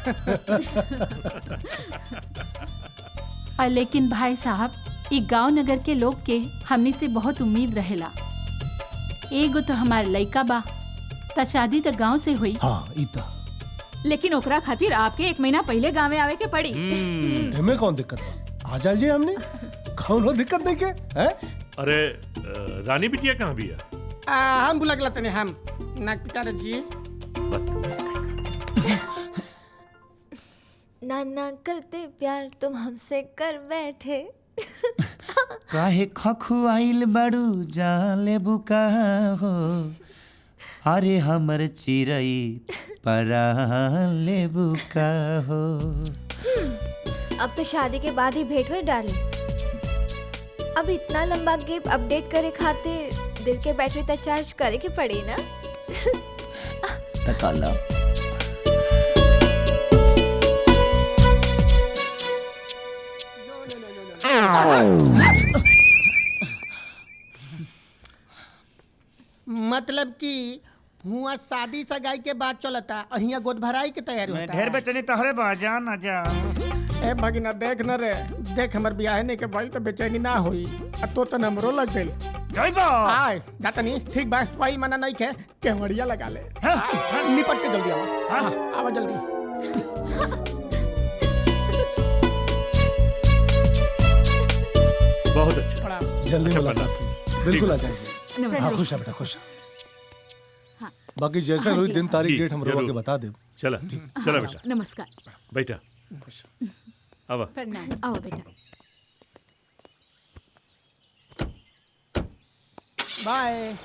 लेकिन भाई साहब, ई गांव नगर के लोग के हमनी से बहुत उम्मीद रहेला। एगो तो हमार लइका बा, त शादी तो गांव से हुई। हाँ, इता। लेकिन ओकरा खातिर आपके 1 महीना पहले गाँव आवे के पड़ी। हमें कौन दिक्कत बा? आ जाइए हमने, कौनो दिक्कत नहीं के है? अरे रानी बिटिया कहाँ भी है? हम बुला के लाते हम नाक पिटा रहे जी। नाना करते प्यार तुम हमसे कर बैठे। काहे खखुआइल बड़ू जाले बुका हो, अरे हमर चिरई पराले बुका हो। अब तो शादी के बाद ही भेंट हुई डार्लिंग। अब इतना लंबा गैप अपडेट करे खातिर दिल के बैटरी तक चार्ज करे के पड़ी ना। तकाला मतलब कि हुआ शादी सगाई के बाद चलता, अहिया गोद भराई के तैयारी होता। ढेर बेचैनी तहरे बा, जा ना जा। ए भगिना देख न रे, देख हमर बियाह नहीं के भइल तो बेचैनी ना होई। तो तन हमरो लग गइल। जाइबा आय जाता नहीं, ठीक बा, कोई मना नहीं के केवड़िया लगा ले। निपट के जल्दी आवा। आवा जल्दी। बहुत अच्छा। जल्दी मुलाकात। बिल्कुल आ जाएंगे। हाँ, खुश है बेटा, खुश। बाकी जैसे रोज दिन तारीख डेट हम रोक के बता दे। चला चला बेटा। नमस्कार बेटा आवा। प्रणाम। आओ बेटा। By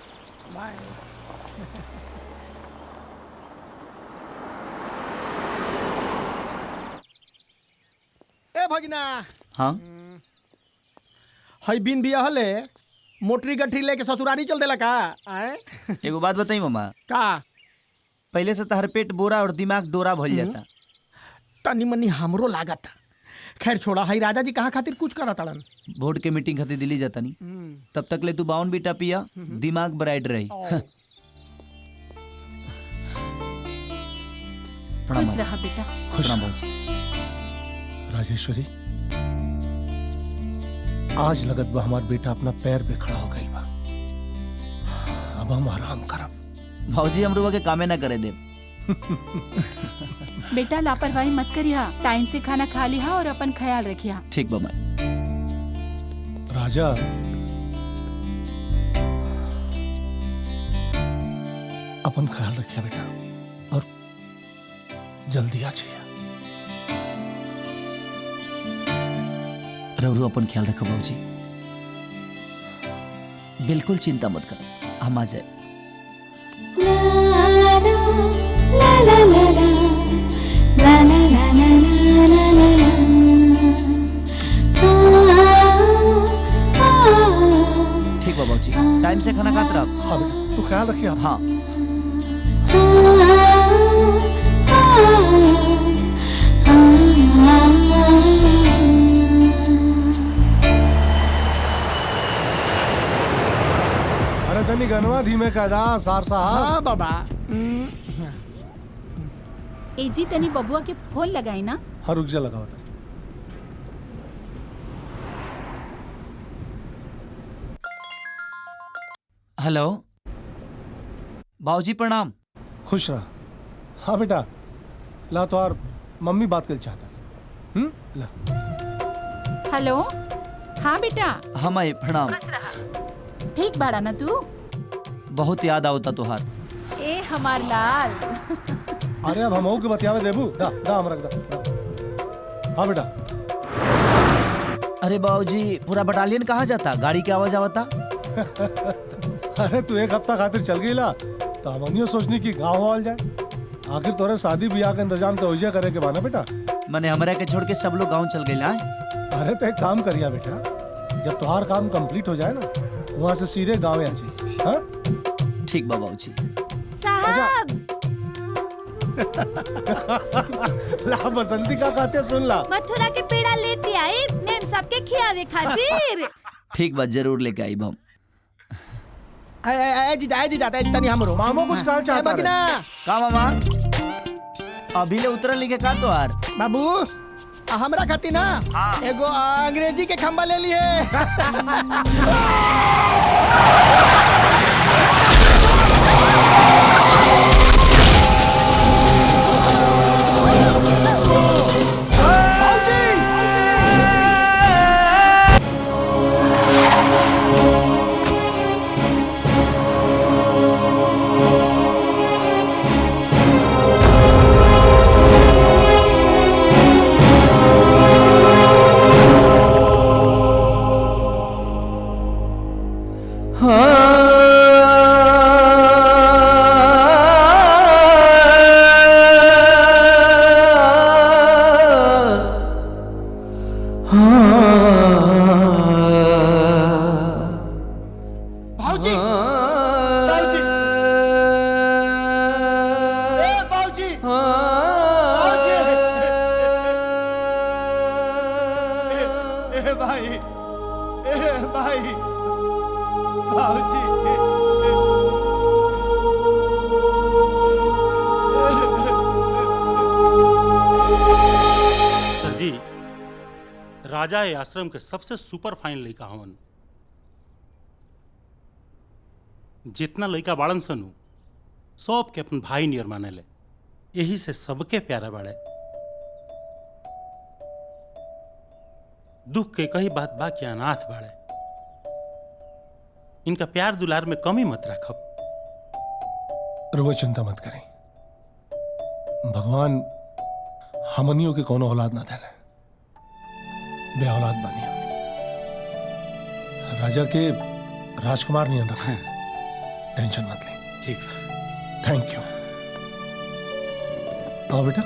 by. ए भगिना। हाँ। हई बिन बिया हले मोटरी गठरी लेके ससुरारी चल देला का आए एगो बात बताई मामा, का पहले से तहर पेट बोरा और दिमाग डोरा भइल जाता। तनी मनी हमरो लागता। खैर छोड़ा, हई राजा जी कहाँ खातिर कुछ करा तड़न। बोर्ड के मीटिंग खातिर दिल्ली जाता नहीं, तब तक ले तू बाउन बीटा पिया, दिमाग ब्राइट रही। प्रणाम खुश रहा बेटा। खुश प्रणाम बाबूजी। राजेश्वरी, आज लगत बा हमार बेटा अपना पैर पे खड़ा हो गई बा। अब हम आराम करब। भाजी हमरो के कामे ना करे दे। बेटा लापरवाही मत करिया, टाइम से खाना खा लिया और अपन ख्याल रखिया। ठीक बा माई। राजा, अपन ख्याल रखिए बेटा और जल्दी आ जाइए। रघु अपन ख्याल रखो बाबूजी, बिल्कुल चिंता मत करो, हम आ जाए। ठीक बा बाबूजी, टाइम से खाना खाते रहो। हाँ बेटा, तू ख्याल रखिए। हाँ। अरे तनी गनवा धीमे का दा सार साहब। हाँ बाबा। ए जी तनी बबुआ के फोन लगाई ना। हाँ रुक जा, लगाओ तनी। हेलो बाबूजी, प्रणाम। खुश रहा। हाँ बेटा, ला तो यार मम्मी बात कर चाहता। ला। हेलो। हाँ बेटा। हाँ माई, प्रणाम। ठीक बाड़ा ना तू? बहुत याद आवता तुहार। ए हमार लाल। अरे अब हम के बतियावे देबू। दा दा हम रख दा। हाँ बेटा। अरे बाबूजी, पूरा बटालियन कहाँ जाता? गाड़ी की आवाज आवता। अरे तू एक हफ्ता खातिर चल गई ला तो हमनियो सोचनी कि गाँव हाल जाए। आखिर तोरे शादी ब्याह का इंतजाम तो होइजा करे के बाना बेटा। मैंने हमारा के छोड़ के सब लोग गाँव चल गए। अरे तो एक काम करिया बेटा, जब तुहार काम कंप्लीट हो जाए ना, वहाँ से सीधे गाँव आ जाइए। हाँ ठीक बा बाबूजी। साहब। ला बसंती का कहते सुन ला। मथुरा के पेड़ा लेती आई मैम सबके खियावे खातिर। ठीक बा, जरूर लेके आई हम। जीजा तनी हमरो मामो कुछ कहना चाहता है। का मामा? अभी ले उतरल लिखे का तो यार। बाबू हमरा खाती ना एगो अंग्रेजी के खंबा ले लिए। राजा ए आश्रम के सबसे सुपर फाइन लड़का हवन। जितना लड़का बाड़न सनु सब के अपन भाई नियर माने ले, यही से सबके प्यारा बाड़े। दुख के कही बात बाकी अनाथ बाड़े, इनका प्यार दुलार में कमी मत रखब। रुआ चिंता मत करें, भगवान हमनियों के कोनो औलाद ना देले, बे औलाद बानी हमनी। राजा के राजकुमार नहीं रखा है, टेंशन मत ले। ठीक है, थैंक यू। आओ बेटा।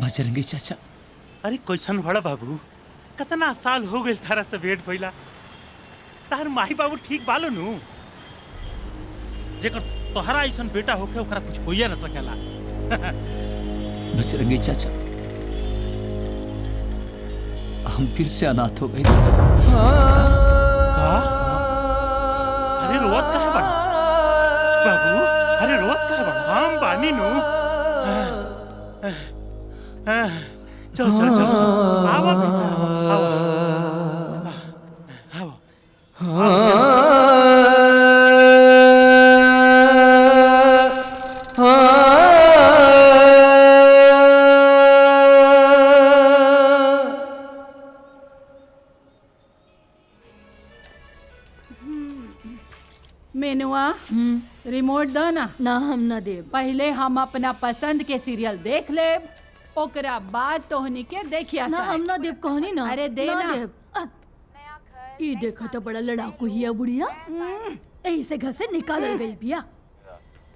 बजरंगी चाचा। अरे कैसन बड़ा बाबू, कितना साल हो गए तारा से भेंट भइला। तार माही बाबू ठीक बालो नु? जेकर तोहरा ऐसन बेटा होके ओकरा कुछ होइए न सकेला। बजरंगी चाचा, हम फिर से अनाथ हो गए। अरे रोवत काहे बड़ा बाबू? अरे रोवत काहे बड़ा? हम बानी नु। चल चल चल चल, आवा बेटा, आवा। मेनुआ, रिमोट दो ना। ना हम ना देब। पहले हम अपना पसंद के सीरियल देख लेब, ओकरा बाद तोहनी के देखिया। ना हम ना देब कहनी ना। अरे दे ना। देब। ई देखो तो बड़ा लड़ाकू हिया बुढ़िया, यही से घर से निकालल गई बिया।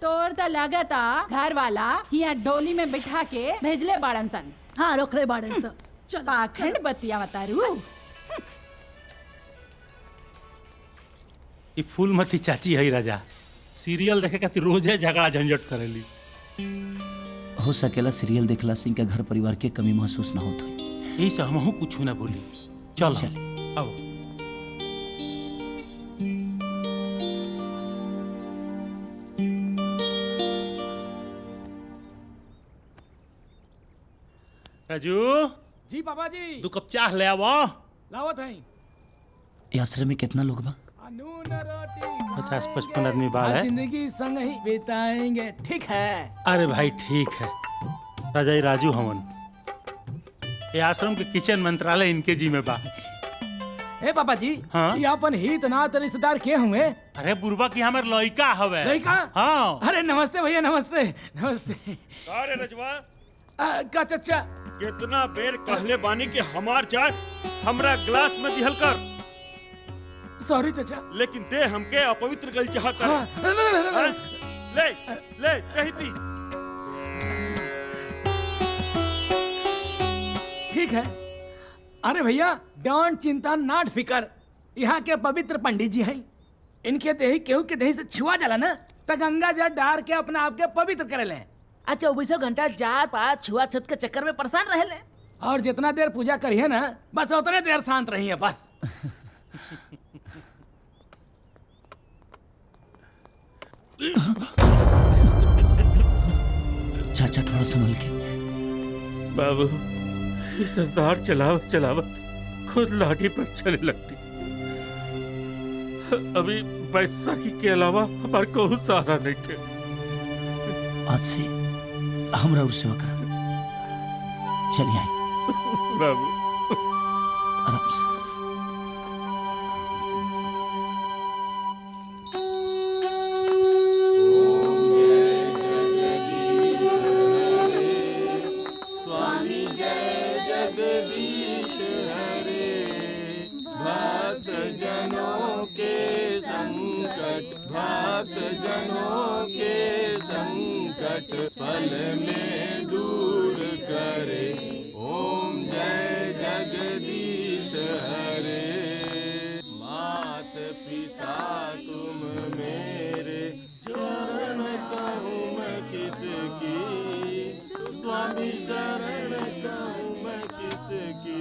तोर तो लगता घर वाला हिया डोली में बिठा के भेजले बाड़न सन। हाँ, रोक ले बाड़न सन। चल पाखंड बतिया बतारू। ई फूलमती चाची है राजा, सीरियल देखे खातिर रोजे झगड़ा झंझट करेली। हो सकेला सीरियल देखला से इनका घर परिवार के कमी महसूस ना होत होई। यही से हमहू कुछ ना बोली। चल चल आओ। राजू जी पापा जी। 2 कप चाह ले आवो। लावत है। ये आश्रम में कितना लोग बा? 50-55 आदमी बाल है। जिंदगी संग ही बिताएंगे, ठीक है। अरे भाई ठीक है। राजा ये राजू हमन, ये आश्रम के किचन मंत्रालय इनके जी में बा। ए पापा जी, हाँ? ये अपन हित नात रिश्तेदार के हुए? अरे बुरबा की हमारे लड़का हवे। लड़का? हाँ। अरे नमस्ते भैया, नमस्ते नमस्ते। अरे रजवा, का चचा कितना बेर कहले बानी कि हमार चाय हमरा ग्लास में दिहल कर। सॉरी चचा। लेकिन दे हमके अपवित्र गल चाहता है। हाँ। ले ले कहीं पी। ठीक है। अरे भैया, डोंट चिंता, नॉट फिकर। यहाँ के पवित्र पंडित जी हैं। इनके देही केहू के देही से छुआ जाला ना, तो गंगा जल डार के अपना आप के पवित्र करे ले। 24 घंटा जार पार छुआ छत के चक्कर में परेशान रहे ले। और जितना देर पूजा करिए ना, बस उतने देर शांत रहिए बस। चाचा थोड़ा संभल के। बाबू, ये सरदार चलावत चलावत खुद लाठी पर चले लगती। अभी बैसाखी के अलावा हमारे को सहारा नहीं के। आज से हमरा और सेवा करा। चलिए आए बाबू, आराम से। स्वामी जय जगदीश हरे, भक्त जनों के संकट, भक्त जनों के संकट पल में दूर करे। ओम जय जगदीश हरे। मात पिता तुम मेरे, शरण कहूँ मैं किसकी, स्वामी शरण कहूँ मैं किसकी,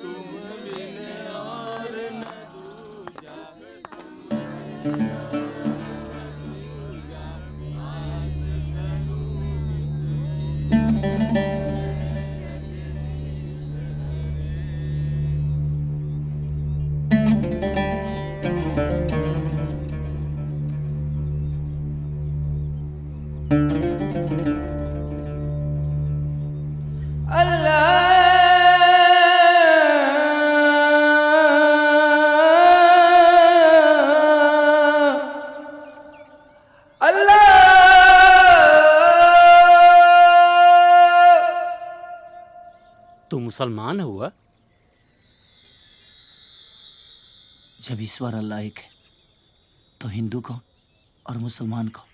तुम बिन और न दूजा। तू मुसलमान हुआ? जब ईश्वर अल्लाह एक है तो हिंदू कौन और मुसलमान कौन?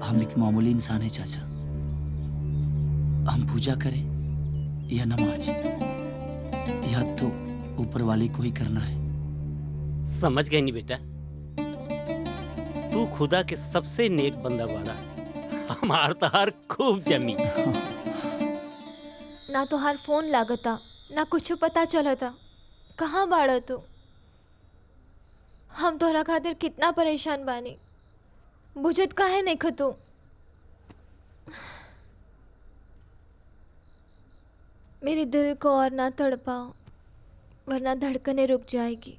हम एक मामूली इंसान है चाचा। हम पूजा करें या नमाज, या तो ऊपर वाले को ही करना है। समझ गए नहीं बेटा, तू खुदा के सबसे नेक बंदा बाड़ा। हमार तहार खूब जमी। ना तो हर फोन लागता, ना कुछ पता चलता। कहाँ बाड़ा तू? हम तोहरा खातिर कितना परेशान बानी, बुझत काहे नहीं खतू? मेरे दिल को और ना तड़पाओ, वरना धड़कने रुक जाएगी।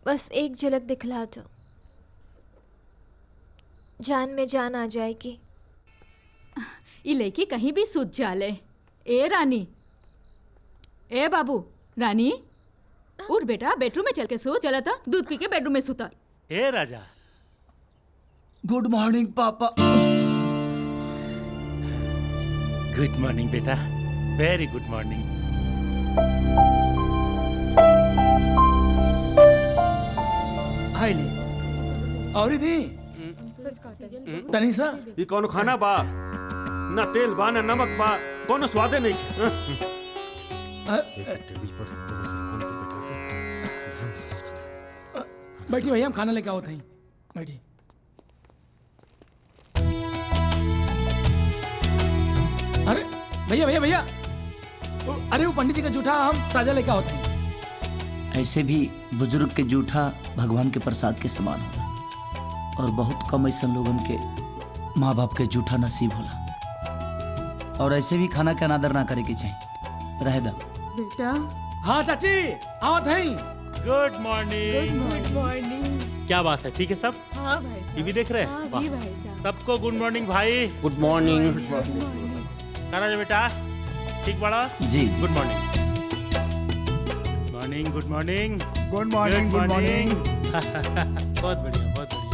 बस एक झलक दिखला दो, जान में जान आ जाएगी। ये लड़की कहीं भी सूत जाले। ए रानी, ए बाबू, रानी उठ बेटा, बेडरूम में चल के सो। चला था दूध पी के बेडरूम में सुता। ए राजा, गुड मॉर्निंग पापा। गुड मॉर्निंग बेटा, वेरी गुड मॉर्निंग। हाय ले और दी तनीसा, ये कौन खाना बा? ना तेल बा ना नमक बा, कोनो स्वादे नहीं। टेबल पर सलमान को बैठा के बैठी भैया, हम खाना लेके आओ थी। बैठी। अरे भैया भैया भैया, अरे वो पंडित जी का जूठा हम ताजा लेके आओ थे। ऐसे भी बुजुर्ग के जूठा भगवान के प्रसाद के समान होला, और बहुत कम ऐसा लोगन के माँ बाप के जूठा नसीब होला। और ऐसे भी खाना के अनादर ना करे के चाहिए। रह दा बेटा। हाँ चाची, आओ थे। Good morning. Good morning. क्या बात है, ठीक है सब? हाँ भाई साहब। टीवी देख रहे हैं? हाँ जी भाई साहब। सबको गुड मॉर्निंग भाई। Good morning. राजा बेटा, ठीक बड़ा? जी। Good morning. Morning, good morning. Good morning, good morning. बहुत बढ़िया, बहुत बढ़िया।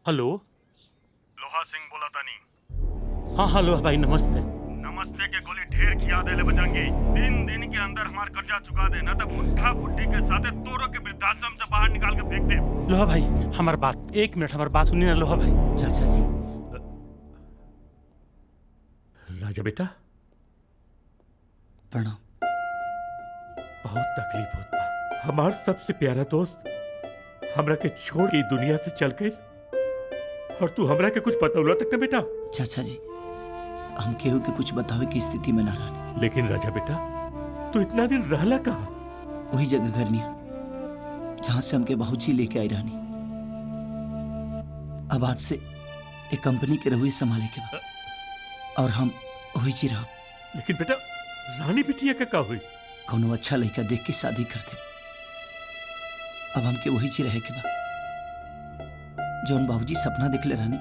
हेलो, लोहा सिंह बोला तानी। हाँ हेलो भाई, नमस्ते। नमस्ते के गोली ढेर खिया देले बजरंगी। 3 दिन के अंदर हमार कर्जा चुका दे, ना तो मुट्ठा फुट्टी के साथे तोरो के वृद्धाश्रम से बाहर निकाल के फेंक दे। लोहा भाई, हमार बात, 1 मिनट हमार बात सुनिए ना लोहा भाई। चाचा जी। राजा बेटा, प्रणाम। बहुत तकलीफ होत बा। हमार सबसे प्यारा दोस्त हमरा के छोड़ के दुनिया से चल गई, और तू हमरा के कुछ बतौला तक ना बेटा। चाचा जी, हम केहू के कुछ बतावे की स्थिति में ना रहनी। लेकिन राजा बेटा, तू इतना दिन रहला कहाँ? वही जगह घरनिया जहाँ से हमके बाबूजी लेके आई रहनी। अब आज से एक कंपनी के रहुए संभाले के बाद, और हम वही जी रह। लेकिन बेटा, रानी बिटिया का हुई? कोनो अच्छा लड़का देख के शादी कर दे। अब हमके वही जी रहे के बाद जौन बाबूजी सपना देखले रहनी,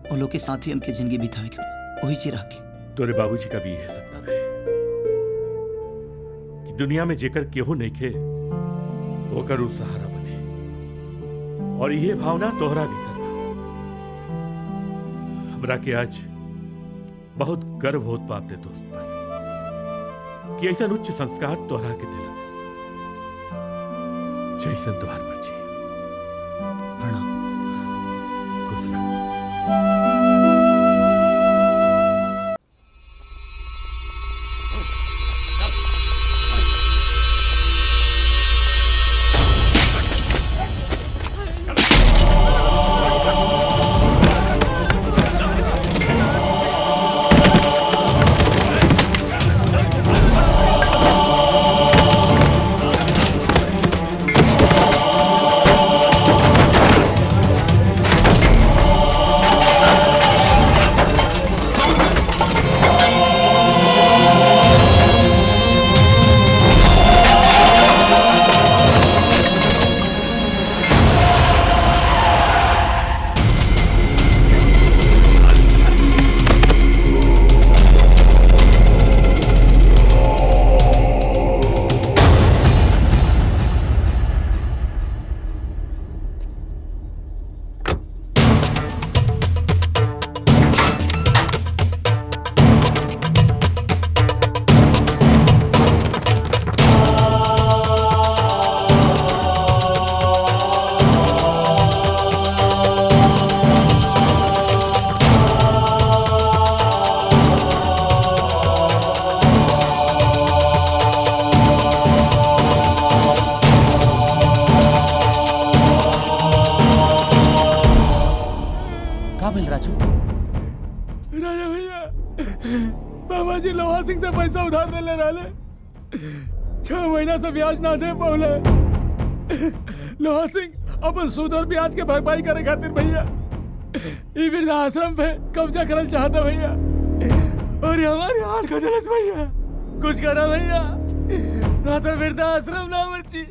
वो लोग के साथ ही हमके जिंदगी बितावे के बाद वही जी रह के। तोरे बाबूजी का भी यह सपना रहे कि दुनिया में जेकर केहू नहीं खे ओकर उ सहारा बने, और यह भावना तोहरा भीतर बा। हमरा के आज बहुत गर्व होत बा अपने दोस्त पर कि ऐसा उच्च संस्कार तोहरा के दिलस। जैसन तोहार मर्जी। प्रणाम। खुश रहो। का भेल राजू? राजा भैया बाबा जी लोहा सिंह से पैसा उधार ले रहे 6 महीना से ब्याज ना दे पौले। लोहा सिंह अपन सूद और ब्याज के भरपाई करे खातिर भैया ई वृद्धाश्रम पे कब्जा करल चाहता भैया, और हमारे हाल को दिलस भैया। कुछ करा भैया, ना तो वृद्धाश्रम ना बची।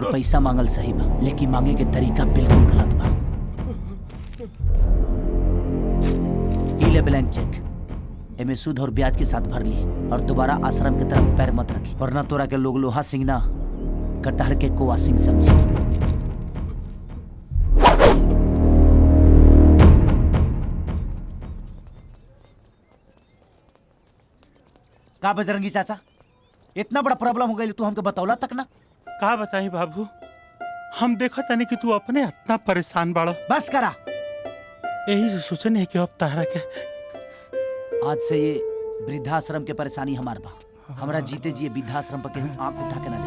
पैसा मांगल सही बा, लेकिन मांगे के तरीका बिल्कुल गलत बा। ई ले ब्लैंक चेक, एमे सूद और ब्याज के साथ भर ली और दोबारा आश्रम की तरफ पैर मत रखी, वरना तोरा के लोग लोहा सिंह ना कटहर के कोआ सिंह समझी। का बजरंगी चाचा, इतना बड़ा प्रॉब्लम हो गई तू हमके बतौला तक ना? का बताई बाबू, हम देखा तनी कि तू अपने इतना परेशान बाड़ो। बस करा, यही से सोचने है कि अब तारा के आज से ये वृद्धाश्रम के परेशानी हमार बा। हमरा जीते जी वृद्धाश्रम पर केहू आंख उठा के ना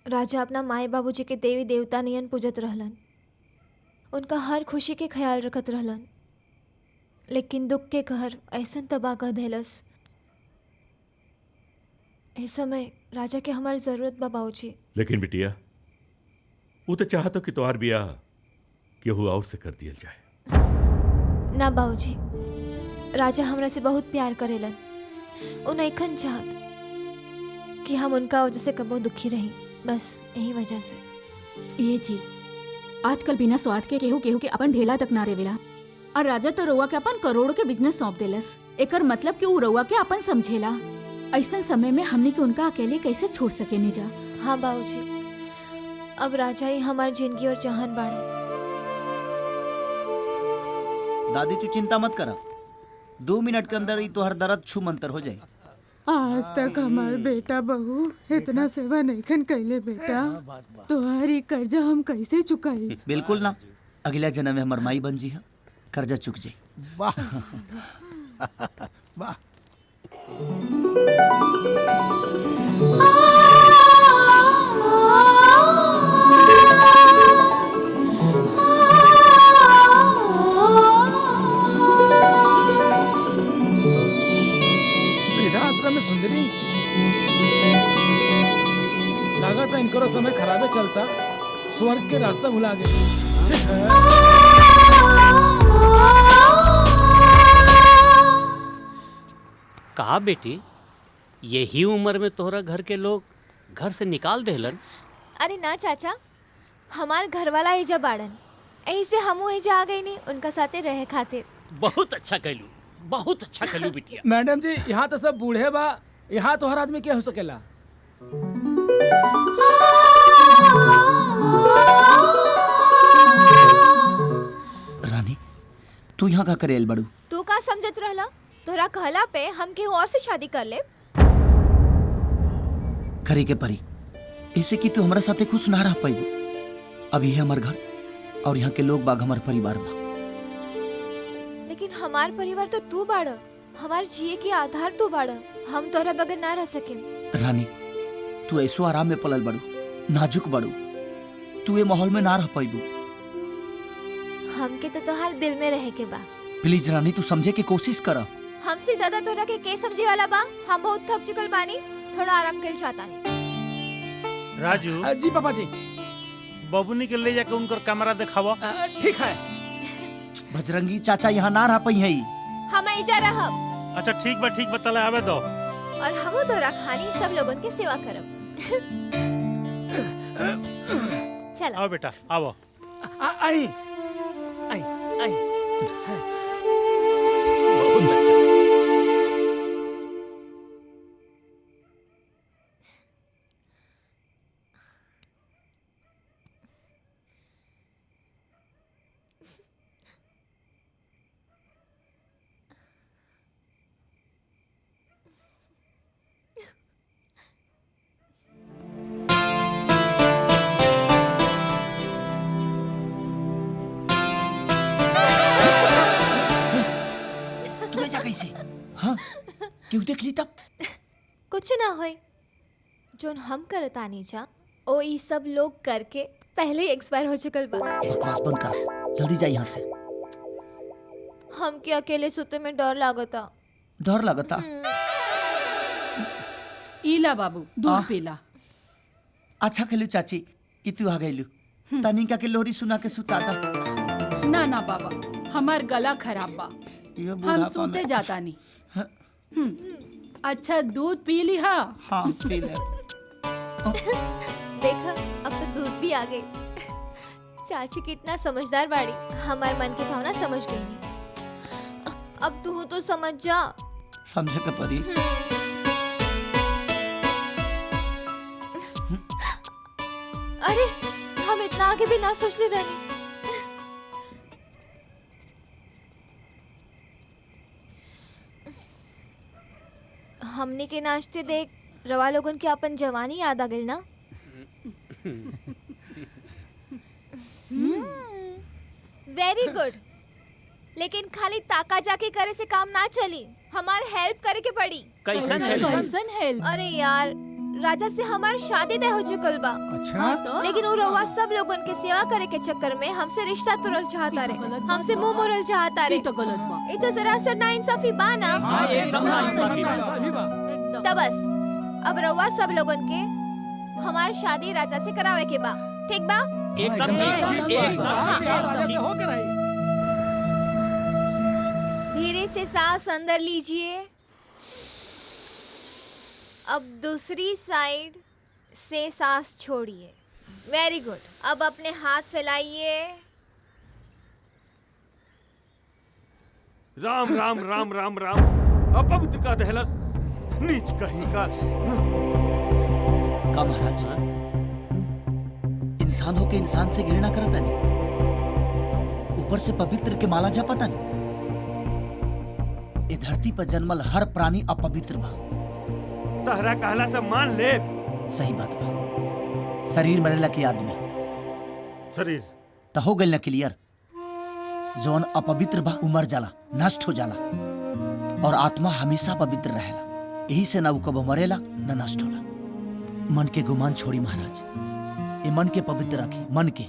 राजा अपना माए बाबूजी के देवी देवता नियन पूजत रहलन, उनका हर खुशी के ख्याल रखत रहलन, लेकिन दुख के कहर ऐसन तबाह कर देलस। इस समय राजा के हमारी जरूरत बा बाबूजी। लेकिन बिटिया, वो तो चाहतो कि तोहार बियाह केहू और से कर दिया जाए। ना बाबूजी, राजा हमरा से बहुत प्यार करेलन, उन ऐखन चाहत कि हम उनका वजह से कबो दुखी रही, बस यही वजह से। ये जी, आजकल बिना स्वार्थ के केहू केहू के अपन ढेला तक ना रेवेला। और राजा तो रउआ के अपन करोड़ के बिजनेस सौंप देलस। एकर मतलब कि उ रउआ के अपन समझेला। ऐसन समय में हमने के उनका अकेले कैसे छोड़ सके नहीं जा। हाँ बाबूजी, अब राजा ही हमारी जिंदगी और जहान बाड़े। दादी तू चिंता मत करा, 2 मिनट के अंदर ही तो हर दर्द छू मंतर हो जाए। आज तक हमार बेटा बहू इतना सेवा नहीं खन कैले बेटा, तुम्हारी कर्जा हम कैसे चुकाई? बिल्कुल ना, अगला जन्म में हमार माई बन जी है, कर्जा चुक जाए। वाह वाह। वृद्धाश्रम में सुंदरी लगा था इनको समय खराबे चलता, स्वर्ग के रास्ता भुला गए। कहा बेटी, यही उम्र में तोहरा घर के लोग घर से निकाल देलन? अरे ना चाचा, हमार घर वाला एजा बाड़न, यही से हमू एजा आ गई नहीं उनका साथे रहे खातिर। बहुत अच्छा कहलू, बहुत अच्छा कहलू बिटिया। मैडम जी, यहाँ तो सब बूढ़े बा, यहाँ तो हर आदमी क्या हो सकेला। रानी तू यहाँ का करे बड़ू? तू का समझत रहला? तोरा कहला पे हम केहू और से शादी कर ले। करे के परी, इससे कि तू हमारा साथे खुश ना रह पाई। अभी है हमार घर और यहाँ के लोग बाग हमार परिवार बा। लेकिन हमार परिवार तो तू बाड़, हमार जिए के आधार तू बाड़। हम तोरा बगैर ना रह सके। रानी तू ऐसो आराम में पलल बड़ू, नाजुक बड़ू, तू ये माहौल में ना रह पाईबू। हमके तो तोहार दिल में रहे के बा। प्लीज रानी तू समझे की कोशिश करा। हमसे ज्यादा तोरा के समझे वाला बा। हम बहुत थक चुकल बानी, थोड़ा आराम कर चाहता नहीं। राजू। जी पापा जी। बबुनी के ले जाके उनकर कमरा दिखावा। ठीक है। बजरंगी चाचा यहाँ ना रह पाई है। हम एजा रहब। अच्छा ठीक बा, ठीक बा, तले आवे दो। और हम तोरा खानी सब लोगन के सेवा करब। चलो आओ बेटा, आओ। आई आई आई। बहुत अच्छा। कैसे? हाँ, क्यों देख ली तब? कुछ ना होए, जोन हम करतानी जा ओ ई सब लोग करके पहले ही एक्सपायर हो चुकल बा। बकवास बंद कर, जल्दी जा यहाँ से। हम के अकेले सुते में डर लागता। डर लगता? इला बाबू दूध पीला। अच्छा खेलू चाची कि तू आ गईलू। तनिका के लोरी सुना के सुता दा। ना ना बाबा, हमार गला खराब बा, हम सोते जाता नहीं। अच्छा दूध पी ली? हाँ पी ले। देखा, अब तो दूध भी आ गई। चाची कितना समझदार बाड़ी, हमारे मन की भावना समझ गई नहीं। अब तू तो समझ जा। समझे के परी। अरे हम इतना आगे भी ना सोच ले रानी। हमने के नाचते देख रवा लोगन के अपन जवानी याद आ गई ना। Very good. लेकिन खाली ताका जाके करे से काम ना चली, हमार हेल्प करे के पड़ी। कैसन हेल्प? अरे यार, राजा से हमार शादी तय हो चुकल बा। अच्छा? तो? लेकिन वो रवा सब लोगन के सेवा करे के चक्कर में हमसे रिश्ता तोड़ल चाहता रे, हमसे मुंह मोड़ल चाहता रे। तो गलत बा। ये तो सरासर नाइंसाफी बा ना। हाँ, एकदम नाइंसाफी बा। तब बस अब रवा सब लोगन के हमार शादी राजा से करावे के बा, ठीक बा? एकदम धीरे से सांस अंदर लीजिए। अब दूसरी साइड से सांस छोड़िए। Very good. अब अपने हाथ फैलाइए। राम राम राम राम राम अपवित्र का दहलस नीच कहीं का। का महाराज इंसान हो के इंसान से घृणा करता नहीं, ऊपर से पवित्र के माला जपता नहीं। ए धरती पर जन्मल हर प्राणी अपवित्र बा। तहरा कहला से मान ले। सही बात बा। शरीर मरेला के आदमी शरीर तो हो गइल ना क्लियर। जौन अपवित्र बा उमर जाला, नष्ट हो जाला, और आत्मा हमेशा पवित्र रहेला। यही से ना उ कबो मरेला ना नष्ट होला। मन के गुमान छोड़ी महाराज, ये मन के पवित्र रखी, मन के।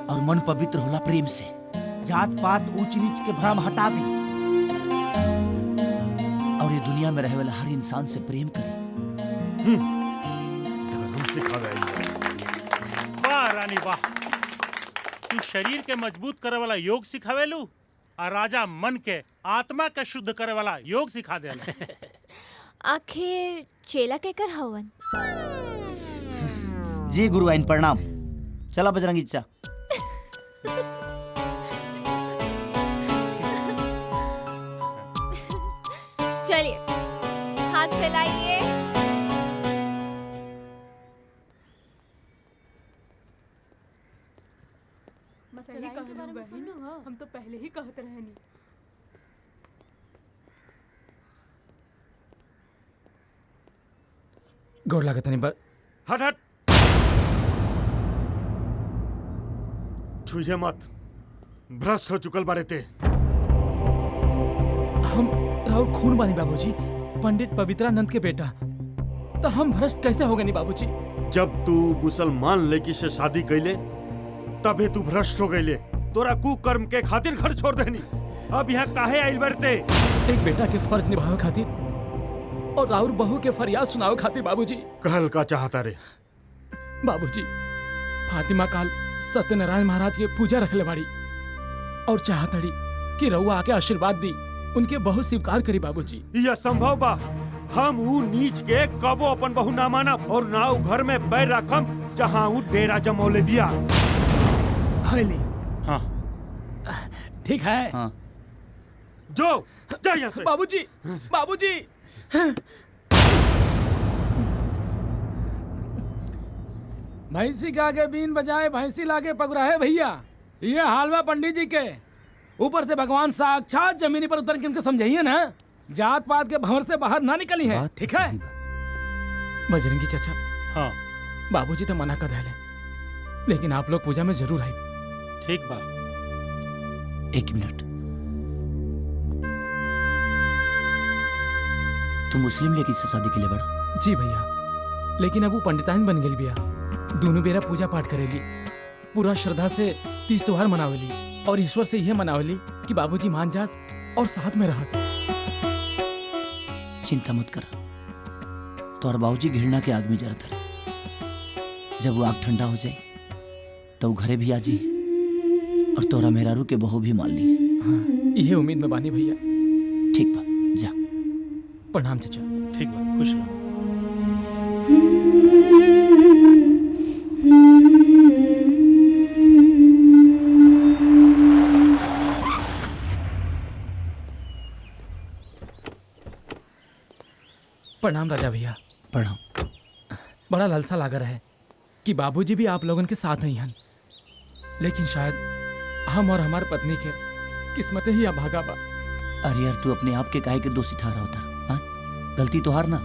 और मन पवित्र होला प्रेम से। जात पात ऊंच नीच के भ्रम हटा दी और ये दुनिया में रहे वाला हर इंसान से प्रेम करी। धर्म सिखावे। वाह रानी वाह, तू शरीर के मजबूत करे वाला योग सिखावेलू और राजा मन के आत्मा के शुद्ध करे वाला योग सिखा देला। आखिर चेला केकर हवन? जी गुरु आइन प्रणाम। चला बजरंगी चा। चलिए हाथ फैलाइए। सही कहलू बहन, हम तो पहले ही कहत रहनी। गोड़ लागत नहीं बस। हट हट, छुइए मत, भ्रष्ट हो चुकल बारे ते। हम राहुल खून बानी बाबूजी, पंडित पवित्रानंद के बेटा। तो हम भ्रष्ट कैसे हो गए नहीं बाबूजी? जब तू मुसलमान लड़की से शादी कैले तबे तू भ्रष्ट हो गईले। तोरा कुकर्म के खातिर घर छोड़ देनी। अब यहाँ काहे आइल बरते? एक बेटा के फर्ज निभावे खातिर और राहुल बहू के फरियाद सुनावे खातिर बाबूजी। कहल का चाहता रे? बाबूजी फातिमा काल सत्यनारायण महाराज के पूजा रखले बाड़ी और चाहतड़ी कि रउआ आके आशीर्वाद दी, उनके बहू स्वीकार करी बाबूजी। यह संभव बा? हम ऊ नीच के कबो अपन बहू ना मानब और ना ऊ घर में बैर रखम जहाँ ऊ डेरा जमौले दिया। हाईली हाँ ठीक है। हाँ। जो जा यहाँ से। बाबूजी बाबूजी भैंसी के आगे बीन बजाए भैंसी लागे पगुराहे भैया। ये हालवा पंडित जी के ऊपर से भगवान साक्षात जमीनी पर उतर के उनको समझाइए ना, जात पात के भंवर से बाहर ना निकली है। ठीक है बजरंगी चाचा। हाँ बाबूजी तो मना कर दिले, लेकिन आप लोग पूजा में जरूर आए। ठीक बा। एक मिनट, तू मुस्लिम लड़की से शादी के लिए बड़ा? जी भैया, लेकिन अब वो पंडिताइन बन गई भैया। दोनों बेरा पूजा पाठ करेली, पूरा श्रद्धा से तीज त्योहार मनावेली और ईश्वर से यह मनावेली कि बाबूजी मान जास और साथ में रहा। चिंता मत करा, तोहर बाबूजी घृणा के आग में जरत रहे। जब वो आग ठंडा हो जाए तो वो घरे भी आ जी और तोरा मेहरारू के बहू भी मान ली। हाँ, यही उम्मीद में बानी भैया। ठीक बा, जा। प्रणाम चाचा। ठीक बा, खुश रहो। प्रणाम राजा भैया। प्रणाम। बड़ा लालसा लागा है कि बाबूजी भी आप लोगन के साथ नहीं हैं, लेकिन शायद हम और हमार पत्नी के किस्मतें ही अभागा बा। अरे यार, तू अपने आप के काहे के दोषी ठहरा होता? हाँ, गलती तोहार ना,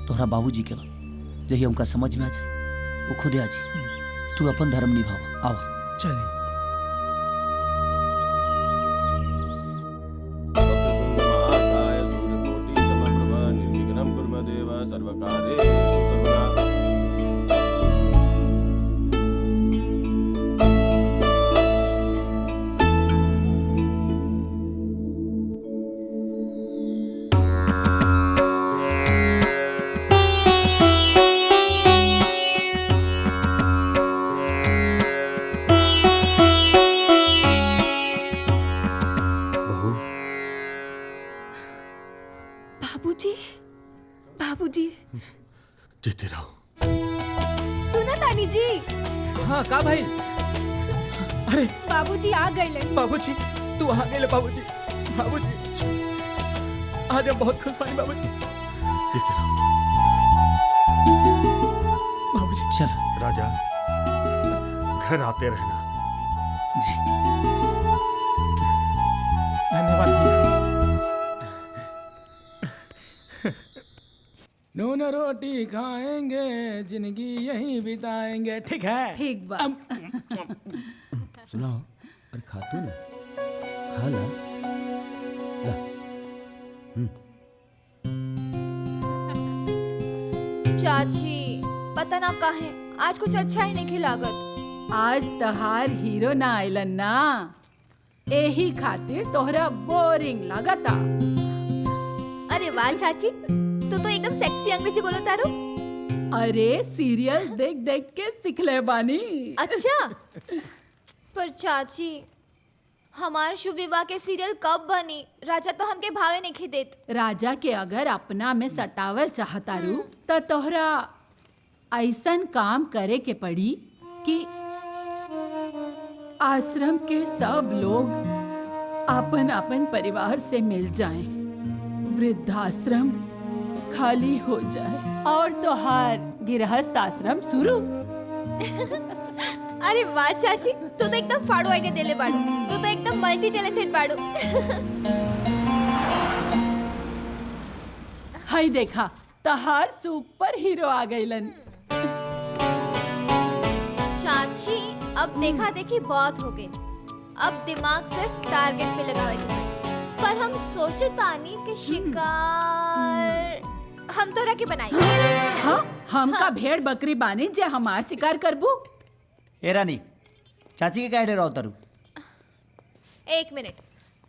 तोहरा बाबूजी के बा। जही उनका समझ में आ जाए वो खुदे आ जी। तू अपन धर्म निभावा। आवा चलिए। जीते रहो। सुना तानी जी। हाँ का भाई? अरे बाबूजी आ गए। बाबूजी तू आ गए बाबूजी। बाबूजी आज हम बहुत खुश बानी बाबूजी। बाबूजी चल राजा, घर आते रहना। जी धन्यवाद भैया। नून रोटी खाएंगे, जिंदगी यहीं बिताएंगे। ठीक है? ठीक बा। सुनो और खातू ना, खा ला ला। चाची पता ना काहे आज कुछ अच्छा ही नहीं खिलागत। आज तहार हीरो ना आइलन ना, एही खातिर तोहरा बोरिंग लागता। अरे वाह चाची, तू तो एकदम सेक्सी अंग्रेजी बोलो तारो। अरे सीरियल देख देख के सिखले बानी। अच्छा पर चाची हमार शुभ विवाह के सीरियल कब बनी? राजा तो हमके भावे नहीं खिदेत। राजा के अगर अपना में सटावल चाहता रू तो तोहरा ऐसन काम करे के पड़ी कि आश्रम के सब लोग अपन अपन परिवार से मिल जाएं, वृद्धाश्रम खाली हो जाए और तोहार गृहस्थ आश्रम शुरू। अरे वाह चाची, तू तो एकदम फाड़ू आइडिया देले बाड़ू। तू तो एकदम मल्टी टैलेंटेड बाड़ू। हाय देखा, तहार सुपर हीरो आ गइलन। चाची अब देखा देखी बहुत हो गई, अब दिमाग सिर्फ टारगेट पे लगावे के पड़ी। पर हम सोचे तानी के शिकार हम तो रखे बनाई। हाँ, हमका भेड़ बकरी बानी जे हमार शिकार करबू। ए रानी, चाची के काहे डराव तारू? एक मिनट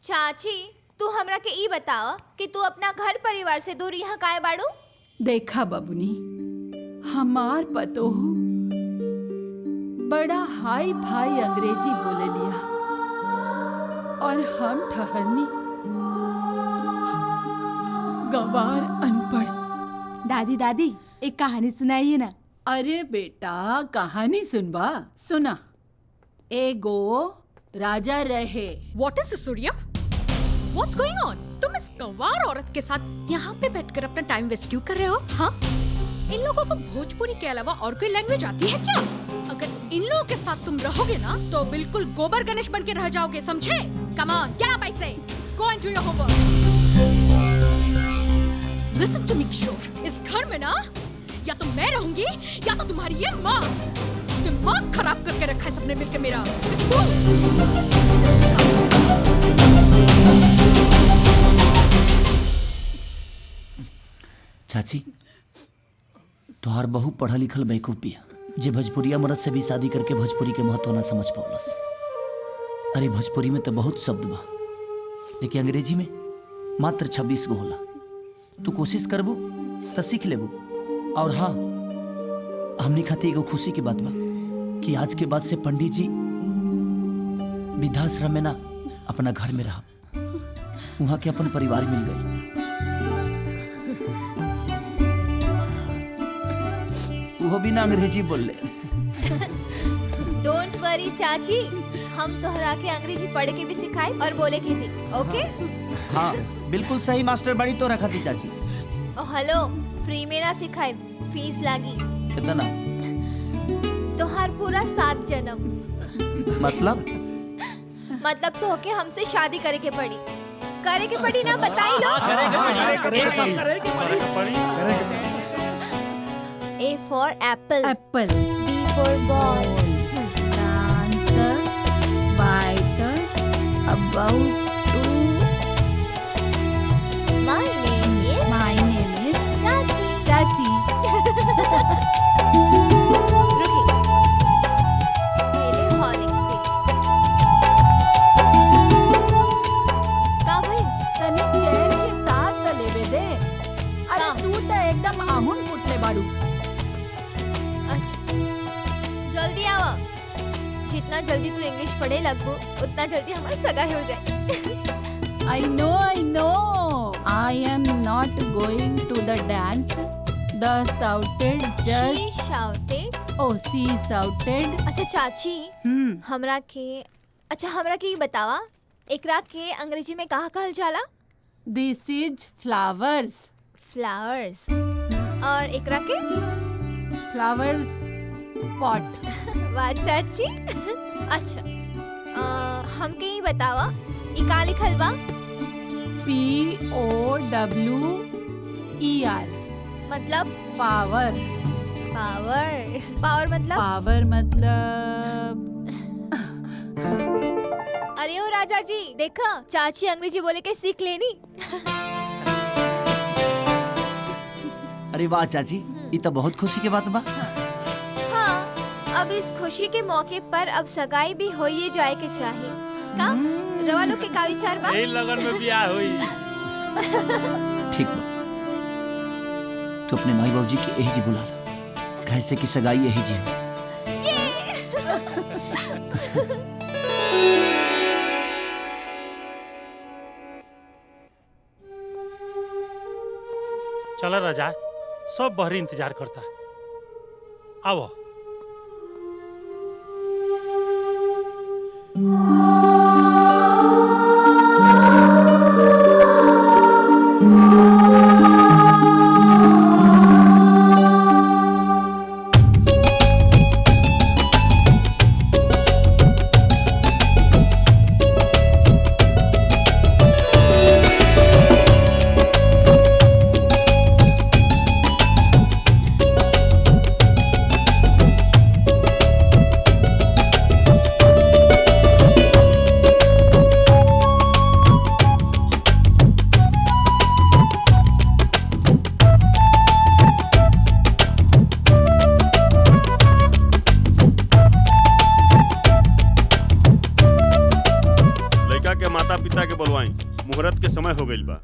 चाची, तू हमरा के ई बताओ कि तू अपना घर परिवार से दूर यहाँ काहे बाड़ू? देखा बबुनी, हमार पतोहू बड़ा हाई फाई अंग्रेजी बोले लिया और हम ठहरनी गवार अनपढ़। दादी दादी एक कहानी सुनाइए ना। अरे बेटा कहानी सुनबा? सुना। एगो राजा रहे। What is this, Surya? What's going on? तुम इस गंवार औरत के साथ यहाँ पे बैठकर अपना टाइम वेस्ट क्यों कर रहे हो? हाँ? इन लोगों को भोजपुरी के अलावा और कोई लैंग्वेज आती है क्या? अगर इन लोगों के साथ तुम रहोगे ना तो बिल्कुल गोबर गणेश बन के रह जाओगे, समझे? Come on, get up I say. Go and do your homework. Listen to me, किशोर। इस घर में ना या तो मैं रहूंगी या तो तुम्हारी ये माँ। दिमाग खराब करके रखा है सबने मिलकर मेरा। चाची, तोहार बहु पढ़ा लिखल बेवकूफ बिया जे भोजपुरिया मर्द से भी शादी करके भोजपुरी के महत्व ना समझ पावलस। अरे भोजपुरी में तो बहुत शब्द बा, लेकिन अंग्रेजी में मात्र 26 गो होला। तू कोशिश करबू तो सीख लेबू। और हाँ, हमने खातिर एगो खुशी की बात बा कि आज के बाद से पंडित जी वृद्धाश्रम में ना अपना घर में रहा, वहां के अपन परिवार मिल गई। वो भी ना अंग्रेजी बोल ले। डोंट वरी चाची, हम तोहरा के अंग्रेजी पढ़ के भी सिखाए और बोले के भी। ओके? हाँ बिल्कुल सही मास्टर बड़ी तो रखा थी चाची। ओ हेलो, फ्री में ना सिखाए, फीस लागी। कितना? तोहार पूरा 7 जन्म। मतलब तो होके हमसे शादी करे के पड़ी। करे के पड़ी ना, बताई लो। A for apple. Apple. B for ball. Answer vital about to. My name is Chachi. चाची। रुकी, मेरे हॉर्लिक्स पे। का भाई? तने चैन के साथ त लेवे दे। अरे तू तो एकदम आहुन फुटले बाड़ू। अच्छा, जल्दी आओ। जितना जल्दी तू इंग्लिश पढ़े लगो, उतना जल्दी हमारा सगाई हो जाए। I know. I am not going to the dance. The shouted just. She shouted. Oh, she shouted. अच्छा चाची, हमरा के अच्छा हमरा के बतावा एकरा के अंग्रेजी में कहा कहल जाला? दिस इज फ्लावर्स। फ्लावर्स। और एकरा के? Flowers pot. वाह चाची। अच्छा हमके ही बतावा ई का लिखल बा? POWER मतलब पावर। पावर। पावर मतलब? पावर मतलब अरे ओ राजा जी देखा चाची अंग्रेजी बोले के सीख लेनी। अरे वाह चाची, ये तो बहुत खुशी की बात बा। हाँ अब इस खुशी के मौके पर अब सगाई भी हो ही जाए के चाहिए का? रवा लोग के का विचार बा? यही लगन में ब्याह हुई। ठीक बा, तो अपने माई बाबूजी की यही जी बुला ला, कैसे की सगाई यही जी हो। चला राजा, सब बहरी इंतजार करता। आओ। माता पिता के बोलवाई, मुहूर्त के समय हो गइल बा।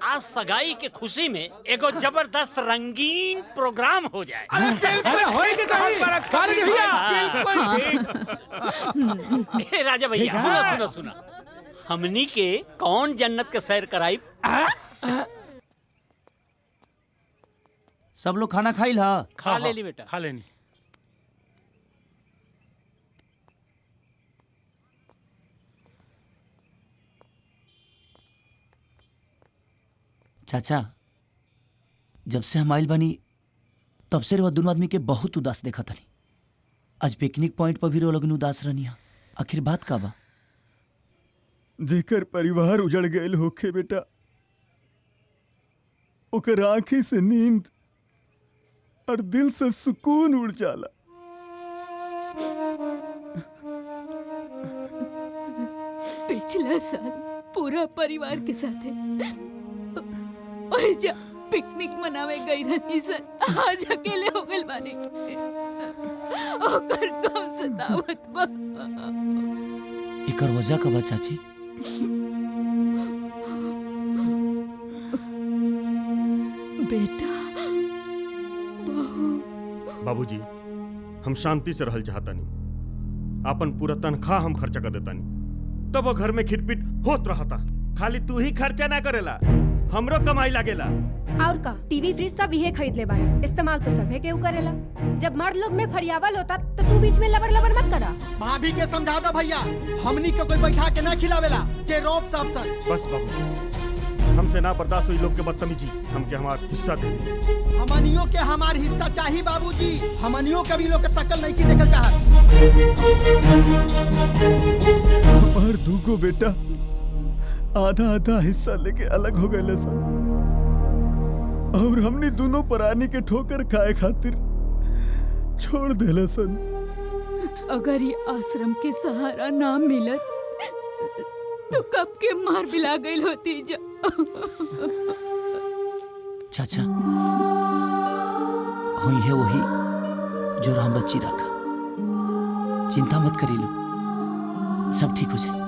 आज सगाई के खुशी में एगो जबरदस्त रंगीन प्रोग्राम हो जाए। राजा भैया सुनो सुनो सुनो, हमनी के कौन जन्नत के सैर कराई? सब लोग खाना खाइल हा? खा ले ली बेटा, खा लेनी। चाचा, जब से हम आइल बनी तब से वो दोनों आदमी के बहुत उदास देखा था। आज पिकनिक पॉइंट पर भी रो लगन उदास रहनी। आखिर बात का बा? जेकर परिवार उजड़ गए होखे बेटा, ओकर आंखी से नींद और दिल से सुकून उड़ जाला। पिछला साल पूरा परिवार के साथ और जब पिकनिक मनावे गई रही सन, आज अकेले हो गए बानी। ओकर कम सतावत बा। एकर वजह का बा चाची? बेटा, बाबूजी, हम शांति से रहल चाहतानी। अपन पूरा तनख्वाह हम खर्चा कर देतानी, तब वो घर में खिटपिट होत रहता। खाली तू ही खर्चा ना करेला, हमरो कमाई लागेला। और का टीवी फ्रिज सब इहे खरीद ले बानी, इस्तेमाल तो सभे केहू करेला। जब मर्द लोग में फरियावल होता तो तू बीच में लबर लबर मत करा। भाभी के समझा दो भैया, हमनी को कोई बैठा के ना खिलावेला, जे रोब सब सन। बस बाबू, हमसे ना बर्दाश्त हुई लोग के बदतमीजी, हमके हमार हिस्सा दे दे। हमनियों के हमार हिस्सा चाहिए बाबूजी, हमनियों के भी लोग के शकल नहीं की देखल चाहत। हमार दूगो बेटा आधा आधा हिस्सा लेके अलग हो गए सन, और हमने दोनों प्राणी के ठोकर खाए खातिर छोड़ देले सन। अगर ये आश्रम के सहारा ना मिलत तो कब के मार बिला गई होती जा। चाचा हुई है वही जो राम रची रखा। चिंता मत करी लो, सब ठीक हो जाए।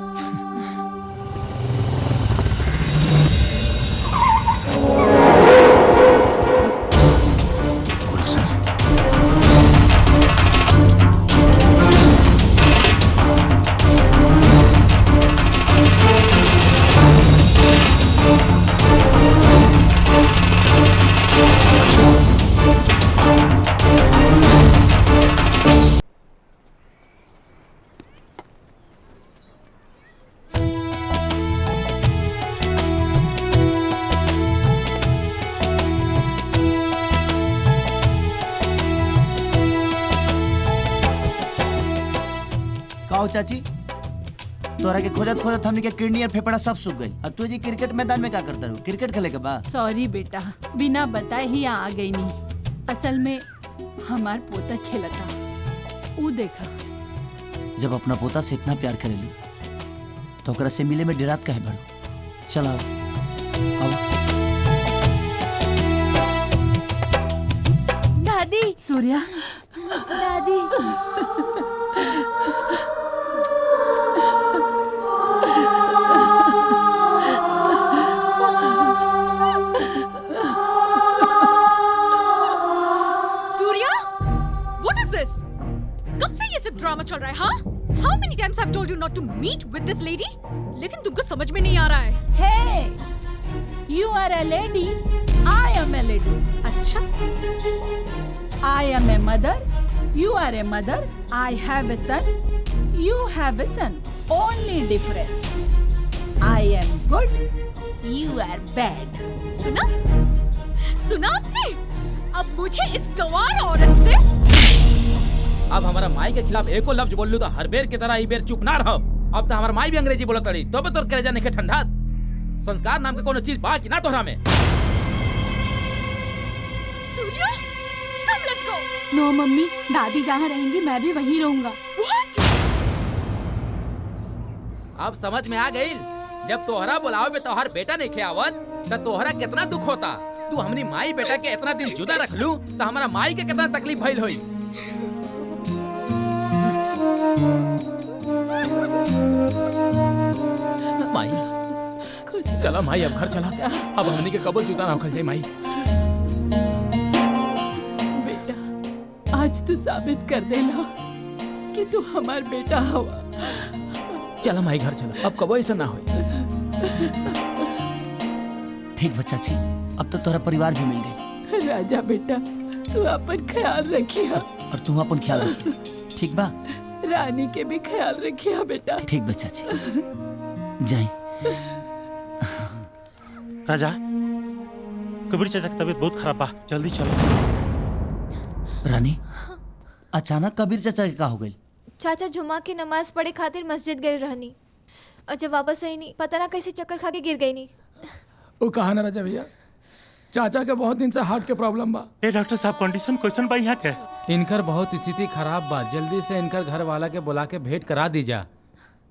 चाची तोरा के खोजत खोजत हमनी के किडनी और फेफड़ा सब सूख गई। अब तू जी क्रिकेट मैदान में क्या करता रहो? क्रिकेट खेले के बाद? सॉरी बेटा, बिना बताए ही यहाँ आ गई नहीं। असल में हमार पोता खेलता, वो देखा। जब अपना पोता से इतना प्यार करेलू तो ओकरा से मिले में डरात काहे बड़ो? चल आओ दादी। सूर्या दादी। ड्रामा चल रहा है हाँ? How many times I've told you not to meet with this lady? लेकिन तुमको समझ में नहीं आ रहा है। Hey, you are a lady, I am a lady. अच्छा? I am a mother, you are a mother. I have a son, you have a son. Only difference, I am good, you are bad. सुना? सुना आपने? अब मुझे इस गंवार औरत से अब हमारा माई के खिलाफ एको लफ्ज बोल लू तो हर बेर की तरह ई बेर चुप ना रहो। अब तो हमारा माई भी अंग्रेजी बोलत रही, तो तोर कलेजा नहीं ठंडा। संस्कार नाम के कोनो चीज बा कि ना तोहरा में? Surya, come let's go. No mummy, दादी जहाँ रहेंगी मैं भी वहीं रहूंगा। What? अब समझ में आ गई। जब तोहरा बुलावे में तोहर बेटा नहीं खियावत तो तोहरा कितना दुख होता। तू हमनी माई बेटा के इतना दिन जुदा रख लू तो हमारा माई के कितना तकलीफ भइल होई। माई चला माई, अब घर चला। अब हमनी के कबल जुदा ना होखल जाए माई। बेटा आज तू साबित कर देला कि तू हमार बेटा हवा। चला माई घर चला, अब कबो ऐसा ना होए। ठीक बच्चा छी, अब तो तोरा परिवार भी मिल गई। राजा बेटा तू अपन ख्याल रखिया। और तू अपन ख्याल रखिया, ठीक बा? रानी के भी ख्याल रखिया बेटा। ठीक बच्चा छी, जाए। राजा, कबीर चाचा की तबीयत बहुत खराब बा, जल्दी चलो। रानी, अचानक कबीर चाचा के का हो गई? चाचा जुमा की नमाज पढ़े खातिर मस्जिद गए रहनी, और जब वापस आई नहीं पता ना कैसे चक्कर खा के गिर गई नहीं। वो कहा ना राजा भैया, चाचा के बहुत दिन से हार्ट के प्रॉब्लम बा। ए डॉक्टर साहब, कंडीशन क्वेश्चन बा यहाँ के? इनकर बहुत स्थिति खराब बा, जल्दी से इनकर घर वाला के बुला के भेंट करा दीजा।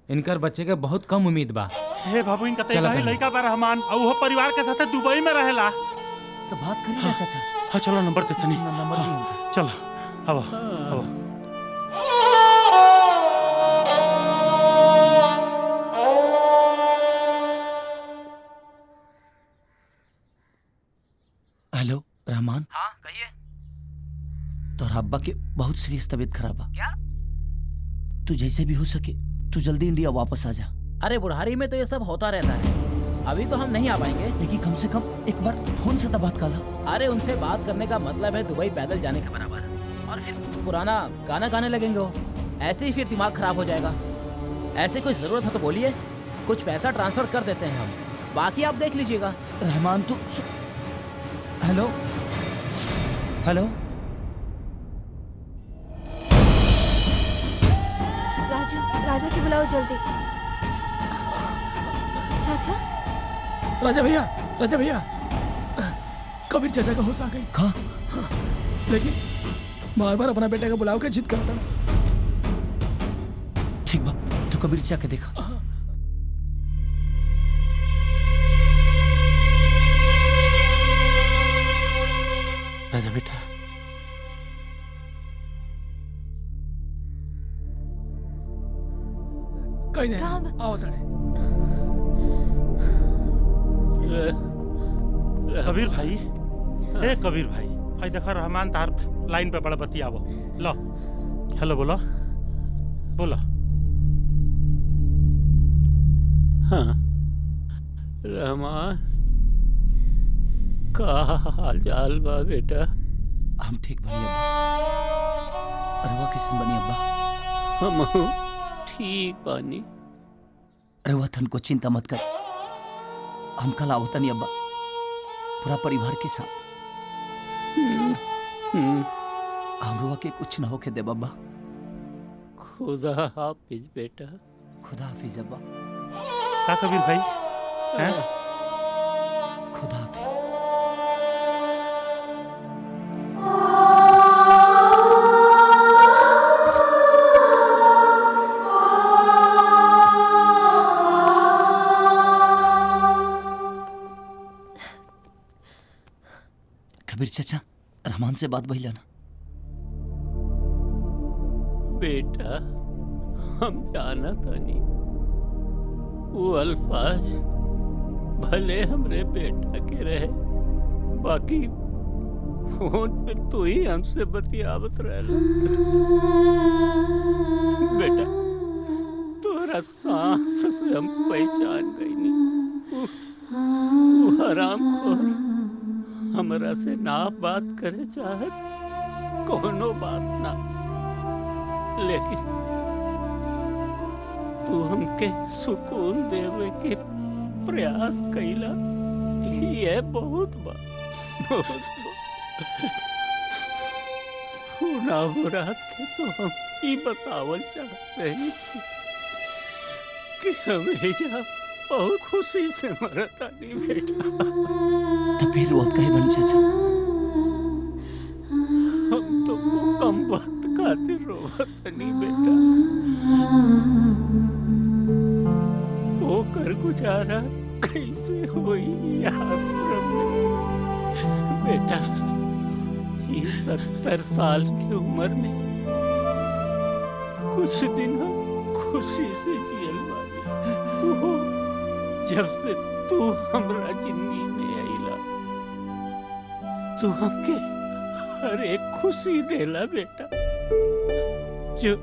इनकर बच्चे के बहुत कम उम्मीद बा। हे बाबू, इनका तैयार है लड़का बा रहमान, और वो परिवार के साथ दुबई में रहेला। तो बात करी ना चाचा। हाँ चलो, नंबर देते नहीं। नंबर चलो, अब अब हेलो रहमान। हाँ कहिए। तो अब्बा के बहुत सीरियस तबीयत खराब बा। क्या? तू जैसे भी हो सके तू जल्दी इंडिया वापस आ जा। अरे बुढ़ारी में तो ये सब होता रहता है। अभी तो हम नहीं आ पाएंगे। लेकिन कम से कम एक बार फोन से तो बात कर ला। अरे उनसे बात करने का मतलब है दुबई पैदल जाने के बराबर, और फिर पुराना गाना गाने लगेंगे वो, ऐसे ही फिर दिमाग खराब हो जाएगा। ऐसे कोई जरूरत है तो बोलिए, कुछ पैसा ट्रांसफर कर देते हैं हम, बाकी आप देख लीजिएगा। रहमान तू हेलो हेलो राजा की बुलाओ जल्दी। चाचा राजा भैया कबीर चाचा का होश आ गई। कहाँ? लेकिन बार बार अपना बेटे का बुलाओ के जिद करता है। ठीक बा, तू कबीर चाचा के देखा। राजा बेटा, कहीं नहीं आओ तड़े। कबीर भाई, ए कबीर भाई, आई देखो रहमान तार लाइन पे बड़ा बतियावो। लो हेलो बोलो बोलो। हाँ रहमान, का हाल चाल बा बेटा? हम ठीक बनी अब्बा। अरवा किसन बनी अब्बा? हम ठीक बानी। अरवा तन को चिंता मत कर, हम कल आवतनी अब्बा पूरा परिवार के साथ। हमरुआ के कुछ न होके दे अब्बा। खुदा हाफिज बेटा। खुदा हाफिज अब्बा। का कबीर भाई हैं? खुदा हाफिज। कबीर चाचा, रहमान से बात भइला ना? बेटा हम जाना तानी, वो अल्फाज भले हमरे बेटा के रहे, बाकी फोन पे तू ही हमसे बतियावत रहला। बेटा तोरा सांस से हम पहचान गईनी। वो हरामखोर हमरा से ना बात करे चाहत, कोनो बात ना, लेकिन तू हमके सुकून देवे के प्रयास कैला, ये बहुत बा। ना मुराद के तो हम ही बतावल चाहत रही कि हम एजा बहुत खुशी से मरतानी बेटा। तो फिर रोत काहे बनी चाचा? हम तो कम वक्त खातिर रोवतनी बेटा। वो कर गुजारा कैसे हुई आश्रम में बेटा? ये 70 साल की उम्र में कुछ दिन हम खुशी से जियल बानी। वो जब से तू हमरा जिंदगी में आइला, तू हमके हर एक खुशी देला बेटा, जो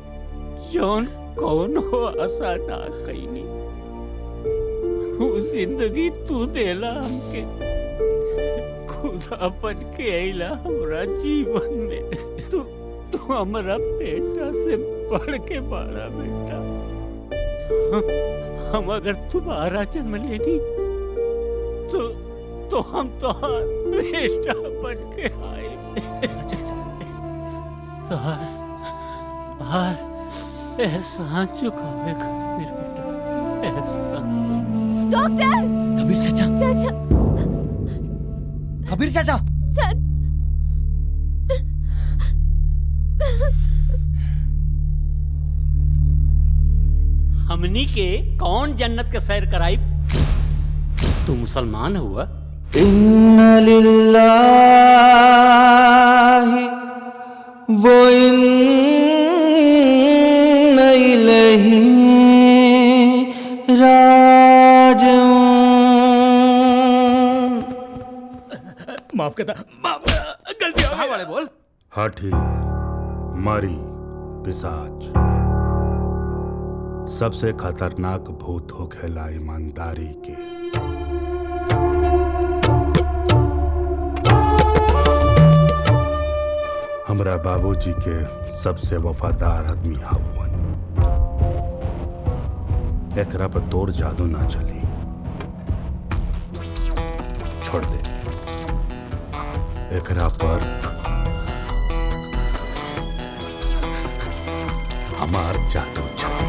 जौन कौन हो आशा ना कईनी। वो जिंदगी तू देला हमके, खुदा बन के आइला हमरा जीवन में। तू हमरा बेटा से बढ़ के बाड़ा बेटा। हम अगर तुम्हारा जन्म लेनी तो हम तोहार बेटा बन के आए। तोहार एहसान चुकावे खातिर बेटा, एहसान। डॉक्टर! कबीर चाचा! चाचा! कबीर चाचा! हमनी के कौन जन्नत के सैर कराई? तू मुसलमान हुआ? इन्ना लिल्लाहि व इन्ना इलैहि राजिऊन। माफ करता, गलती हो गई। वाले बोल। हाथी, मारी, पिशाच सबसे खतरनाक भूत होखेला ईमानदारी के। हमरा बाबूजी के सबसे वफादार आदमी हवन। एकरा पर तोर जादू ना चली, छोड़ दे। एकरा पर हमार जादू चली।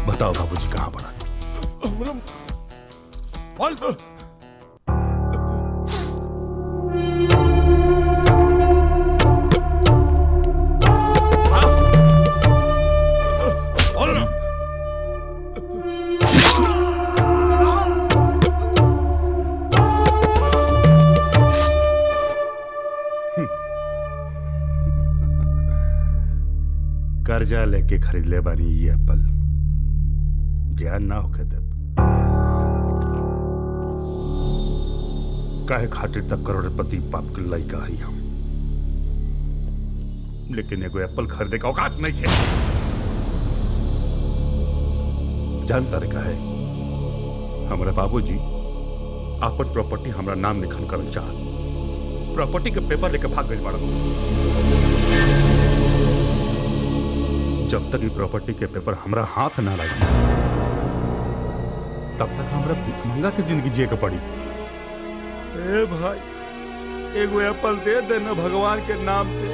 बताओ बाबूजी कहाँ पड़ा? कर्जा लेके खरीद ले बानी ये एप्पल, ज्ञान ना होके तब काहे खातिर तक करोड़पति बाप के लइका है हम, लेकिन एगो एप्पल खरीदे का औकात नहीं थे। जानता रे काहे? हमारे बाबूजी अपन प्रॉपर्टी हमारा नाम लिखन करल चाहत, प्रॉपर्टी के पेपर लेके भाग गए बाड़ा। जब तक ये प्रॉपर्टी के पेपर हमरा हाथ ना लगी तब तक हमरा भिखमंगा के जिंदगी जिए के पड़ी। ए भाई एगो एप्पल दे दे ना भगवान के नाम पे।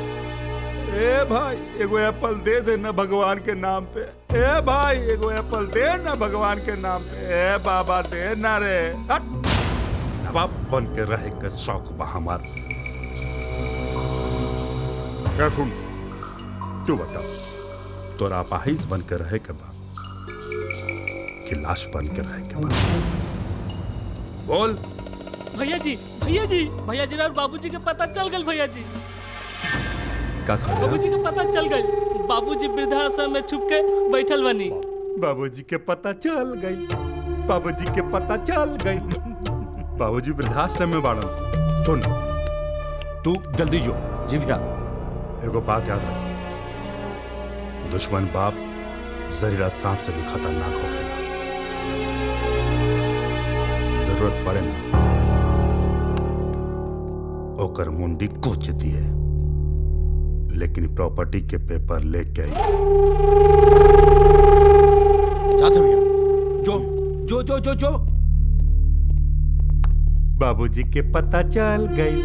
ए भाई एगो एप्पल दे दे ना भगवान के नाम पे। ए भाई एगो एप्पल दे ना भगवान के नाम पे। ए बाबा दे ना रे। नवाब बन के रहे के शौक बा हमार। सुन तू बता, तोरा अपाहिज बन के रहे के बा कि लाश बन के रहे के बा? बोल। भैया जी और बाबूजी के पता चल गल। भैया जी का कहले? बाबूजी के पता चल गई। बाबूजी वृद्धाश्रम में छुप के बैठल बनी। बाबूजी के पता चल गई, बाबूजी के पता चल गई। बाबूजी वृद्धाश्रम में बाड़न। सुन तू जल्दी जो। जी भैया। एगो बात याद रखी, दुश्मन बाप जहरीला सांप से भी खतरनाक हो गया। जरूरत पड़े ना ओकर मुंडी कोच दिए, लेकिन प्रॉपर्टी के पेपर लेके आई। जाते भैया। जो जो जो जो जो बाबूजी के पता चल गई,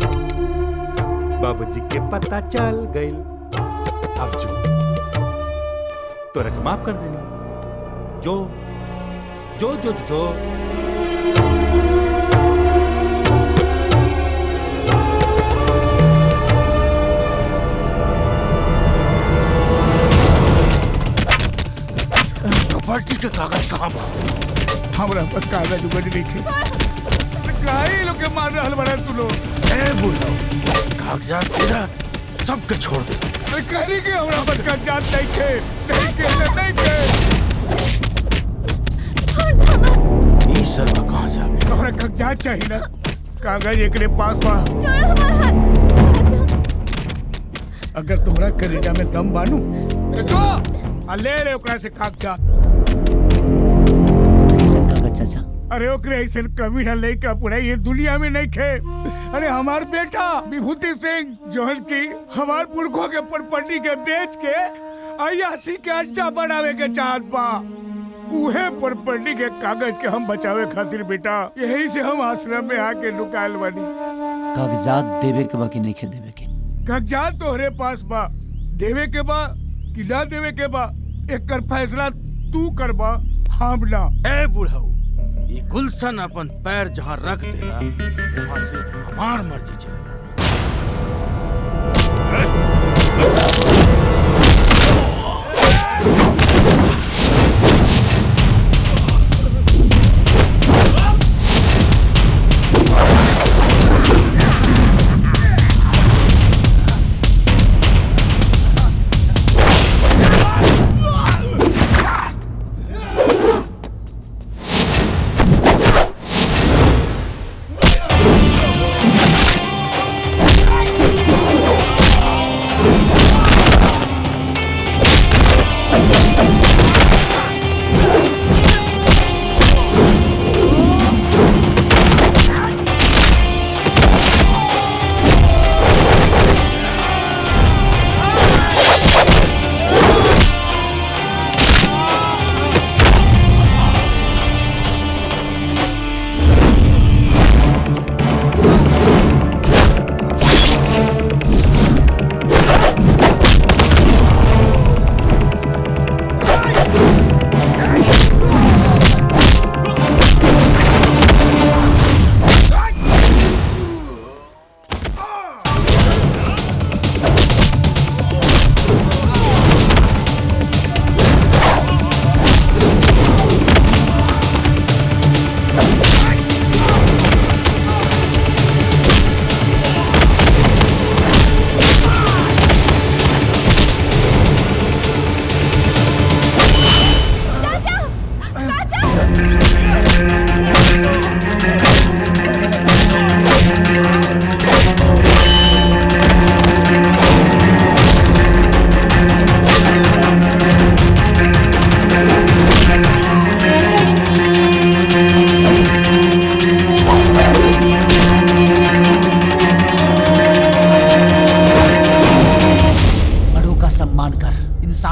बाबूजी के पता चल गई। अब जो तोरा के माफ कर देनी। जो जो जो जो, जो। प्रॉपर्टी के कागज कहाँ बा? हमरा पास कागज उगज नहीं काहे लोग के मार रहल बड़ा तू लोग? ए बुढ़ा कागजात तेरा सबके छोड़ दे। अरे कहली के हमरा पास कागजात नहीं के छोड़ दे। ई सरवा कहाँ से आ गए? तोहरा कागजात चाहिए ना? कागज एकरे पास बा। छोड़ हमार हाथ। अगर तोहरा करेजा में दम बानू तो ले रे ओकरा से कागजात। कैसन कागज चाचा? अरे ओकरे ऐसे कभी ना लइका पूरा ये दुनिया में नहीं खे। अरे हमार बेटा विभूति सिंह जोहन की हमार पुरखों के प्रॉपर्टी के बेच के अयासी के अड्डा बनावे के चाहत बा। उहे प्रॉपर्टी के कागज के हम बचावे खातिर बेटा यही से हम आश्रम में आके लुकायल बनी। कागजात देवे के बा कि नहीं खे देवे के? कागजात तोहरे पास बा, देवे के बा कि ना देवे के बा एकर फैसला तू करबा, हम ना। ए बुढ़ाऊ ये गुलशन अपन पैर जहाँ रख देला वहाँ से हमार मर्जी चले।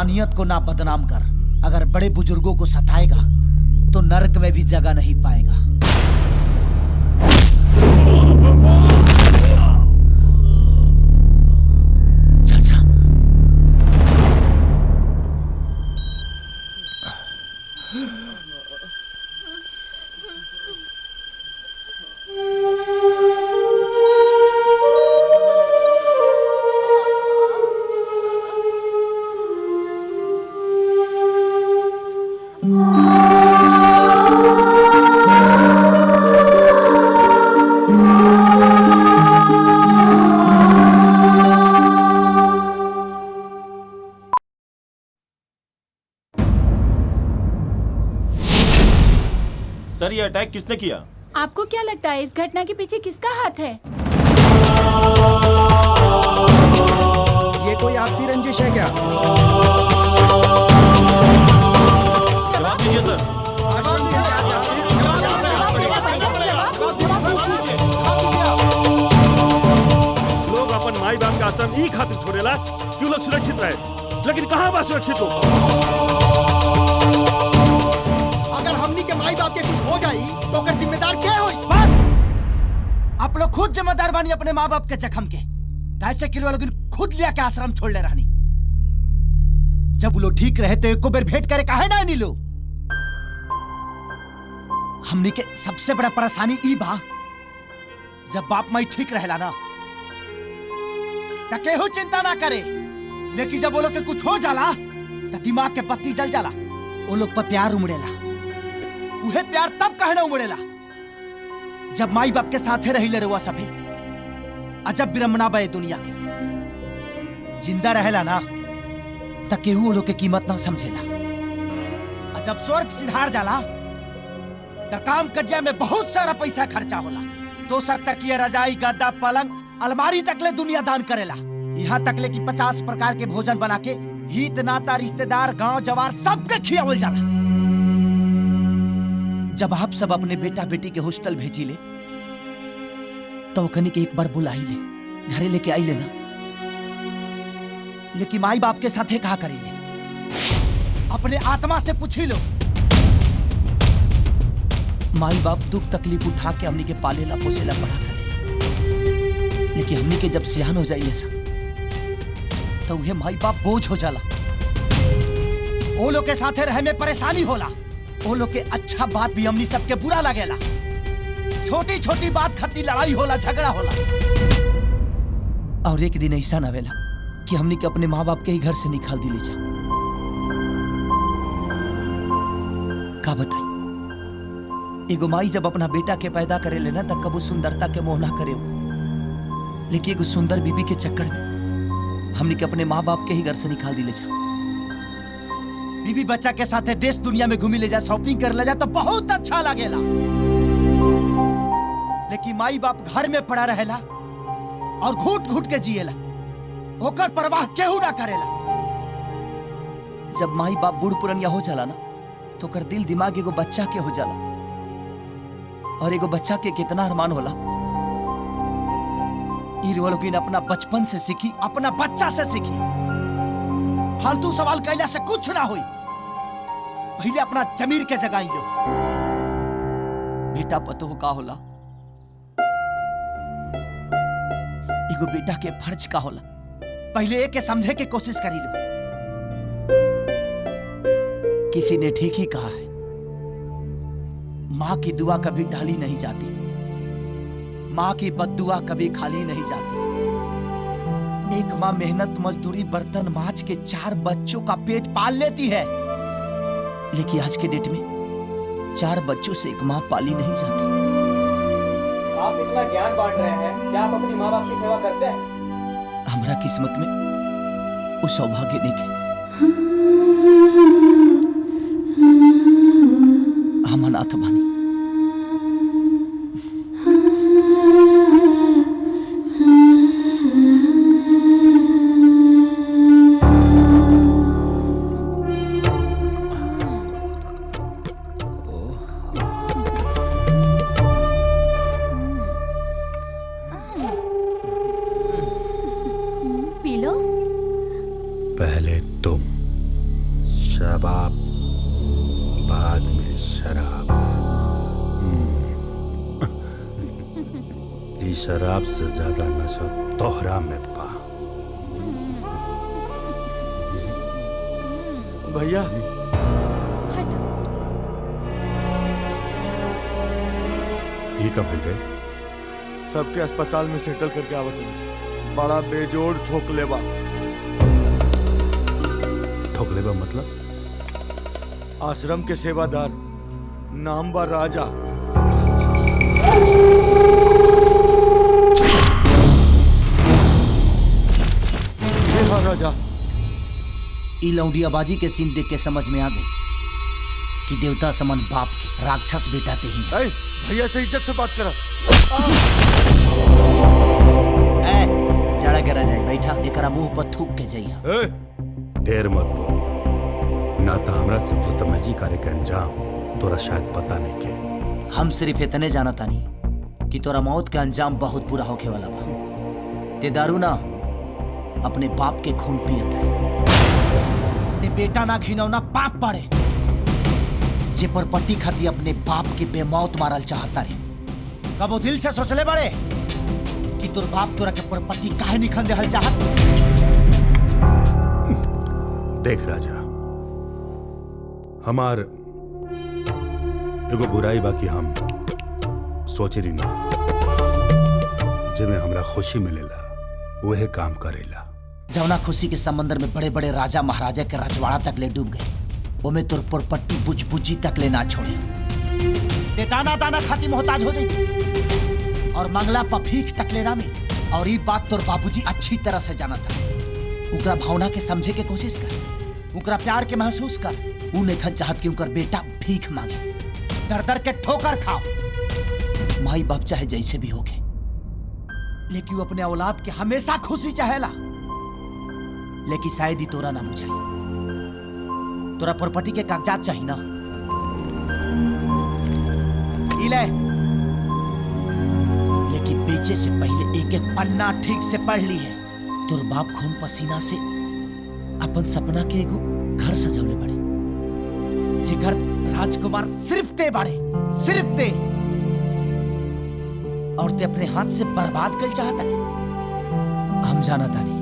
इंसानियत को ना बदनाम कर। अगर बड़े बुजुर्गों को सताएगा तो नरक में भी जगह नहीं पाएगा। सर, ये अटैक किसने किया? आपको क्या लगता है इस घटना के पीछे किसका हाथ है? ये कोई आपसी रंजिश है क्या? जवाब दीजिए सर। लोग अपन माई बाप का आश्रम ई खातिर छोड़ेला क्यों लोग सुरक्षित रहे, लेकिन कहाँ बा सुरक्षित हो? अगर हमनी के माई बाप के कुछ हो जाई तो ओकर जिम्मेदार के होई? बस आप लोग खुद जिम्मेदार बानी अपने माँ बाप के जख्म के। कैसे किलो लोग खुद लिया के आश्रम छोड़ ले रहनी। जब वो लोग ठीक रहे तो एको बेर भेंट करे काहे ना नहीं लो। हमनी के सबसे बड़ा परेशानी ई बा जब बाप माई ठीक रहेला ना तो केहू चिंता ना करे, लेकिन जब वो लोग के कुछ हो जाला तो दिमाग के बत्ती जल जाला। वो लोग पर प्यार उमड़ेला। उहे प्यार तब काहे ना उमड़ेला जब माई बाप के साथे रही रहुआ सभे। अजब विरमना बे दुनिया के। जिंदा रहेला ना त केहू वो लोग के कीमत ना समझेला। और जब स्वर्ग सिधार जाला त काम कजिया में बहुत सारा पैसा खर्चा होला। दोसर तक ये रजाई गद्दा पलंग अलमारी तकले दुनिया दान करेला। यहाँ तकले की 50 प्रकार के भोजन बना के हित नाता रिश्तेदार गांव जवार सबके खियावल जाला। जब आप सब अपने बेटा बेटी के हॉस्टल भेजी ले तो कनी के एक बार बुलाई ले, घरे लेके आई लेना। लेकिन माई बाप के साथे कहा करी ले, अपने आत्मा से पूछी लो। माई बाप दुख तकलीफ उठा के हमनी के पालेला पोसेला बड़ा करेला। लेकिन हमनी के जब सियान हो जाइए सब तो उहे माई बाप बोझ हो जाला। ओ लोग के साथे रहे में परेशानी होला। ओ लोग के अच्छा बात भी हमनी सबके बुरा लगेला। छोटी छोटी बात खातिर लड़ाई होला, झगड़ा होला। और एक दिन ऐसा नवेला कि हमनी के अपने माँ बाप के ही घर से निकाल दिले जा। का बताई, एगो माई जब अपना बेटा के पैदा करे लेना तब कबो सुंदरता के मोह ना करे, लेकिन एगो सुंदर बीबी के चक्कर में हमनी के अपने माँ बाप के ही घर से निकाल दिले जा। बीबी बच्चा के साथ देश दुनिया में घूमी ले जा, शॉपिंग कर ले जा तो बहुत अच्छा लगेला। लेकिन माई बाप घर में पड़ा रहेला और घुट घुट के जिएला। होकर परवाह केहू ना करेला। जब माई बाप बूढ़ पुरनिया हो जाला ना तो कर दिल दिमाग एगो बच्चा के हो जाला। और एगो बच्चा के कितना अरमान होला लोग अपना बचपन से सीखी, अपना बच्चा से सीखी। फालतू सवाल कैला से कुछ ना हुई। पहले अपना जमीर के जगाई लो। बेटा पतो का होला, एगो बेटा के फर्ज का होला, पहले एक समझे के कोशिश करी लो। किसी ने ठीक ही कहा है, मां की दुआ कभी डाली नहीं जाती, मां की बद्दुआ कभी खाली नहीं जाती। एक मां मेहनत मजदूरी बर्तन मांज के 4 बच्चों का पेट पाल लेती है, लेकिन आज के डेट में 4 बच्चों से एक मां पाली नहीं जाती। आप इतना ज्ञान बांट रहे हैं, क्या आप अपनी माँ बाप की सेवा करते हैं? हमारा किस्मत में वो सौभाग्य नहीं के। हम अनाथ बानी। P low. पहले तुम। शराब से ज्यादा नशा तोहरा में पा। भैया ये कब भेज रहे? सबके अस्पताल में सेटल करके आवत हूँ। बड़ा बेजोड़ ठोकलेबा। ठोकलेबा मतलब? आश्रम के सेवादार, नाम बा राजा। राजा ई लौंडियाबाजी के सीन देख के समझ में आ गई कि देवता समन बाप के राक्षस बेटा ते ही है। भैया से इज्जत से बात करा। जड़ा करा जाए बैठा एकरा मुंह पर थूक के जाइया। ढेर मत बोल, ना तो हमरा से भूतमजी करे के अंजाम तोरा शायद पता नहीं के। हम सिर्फ इतने जाना तानी कि तोरा मौत के अंजाम बहुत बुरा होके वाला बा। ते दारू ना अपने बाप के खून पियत है। ते बेटा ना घिनौना पाप पड़े जे पर पट्टी खाती अपने बाप के बेमौत मारल चाहता रे। कबो दिल से सोचले बड़े कि तोर बाप तोरा के परपति काहे निखन देहल चाहत। देख राजा, हमार एगो बुराई बाकी हम सोचे रही ना, जेमे हमरा खुशी मिलेला वह काम करेला। जवना खुशी के समंदर में बड़े बड़े राजा महाराजा के रजवाड़ा तक ले डूब गए, ओमे तोर परपट्टी बुझबुझी तक ले ना छोड़े। ते दाना दाना खाती मोहताज हो जाई और मंगला पफीक तक ले ना मिले। और ये बात तोर बाबूजी अच्छी तरह से जाना था। उनका भावना के समझे के कोशिश कर, उनका प्यार के महसूस कर। उन्हें खन चाहत कि उनका बेटा भीख मांगे, दर दर के ठोकर खाओ। माई बाप चाहे जैसे भी होगे, लेकिन वो अपने औलाद के हमेशा खुशी चाहेला। लेकिन शायद ही तोरा ना बुझाई। तोरा प्रॉपर्टी के कागजात चाहिए ना, इले। लेकिन बेचे से पहले एक एक पन्ना ठीक से पढ़ ली है। तोर बाप खून पसीना से अपन सपना के एगो घर सजौले बड़े, जे घर राजकुमार सिर्फ ते बाड़े, सिर्फ ते। और ते अपने हाथ से बर्बाद कर चाहता है। हम जाना तानी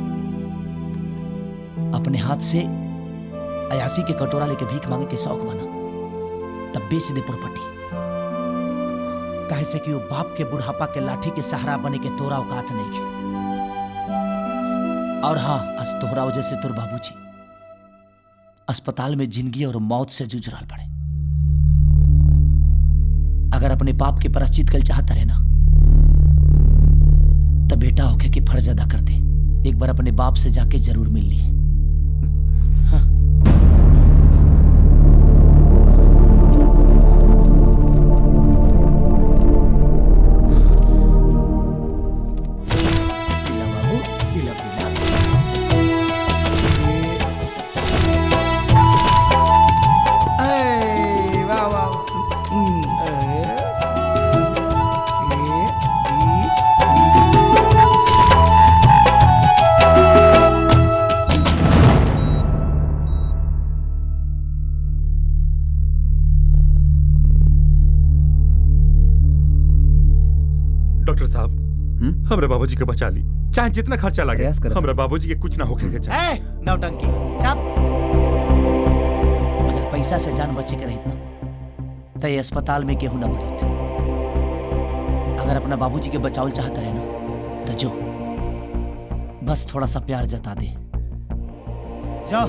अपने हाथ से अयासी के कटोरा लेके भीख मांगे के शौक बना, तब बेच दे प्रॉपर्टी। काहे से कि वो बाप के बुढ़ापा के लाठी के सहारा बने के तोरा औकात नहीं के। और हाँ, अस तोहरा वजह से तोर बाबूजी अस्पताल में जिंदगी और मौत से जूझ रहा पड़े। अगर अपने पाप के प्रायश्चित कर चाहता रहे ना, तब बेटा होके कि फर्ज अदा कर दे। एक बार अपने बाप से जाके जरूर मिल ली। हमरा बाबूजी के बचा ली, चाहे जितना खर्चा लगे। हमरा बाबूजी के कुछ ना होके के चाहे। नौटंकी चुप। अगर पैसा से जान बचे के रहित ना, तो ये अस्पताल में केहू ना मरित। अगर अपना बाबूजी के बचावल चाहता रहे ना, तो जो बस थोड़ा सा प्यार जता दे। जाओ।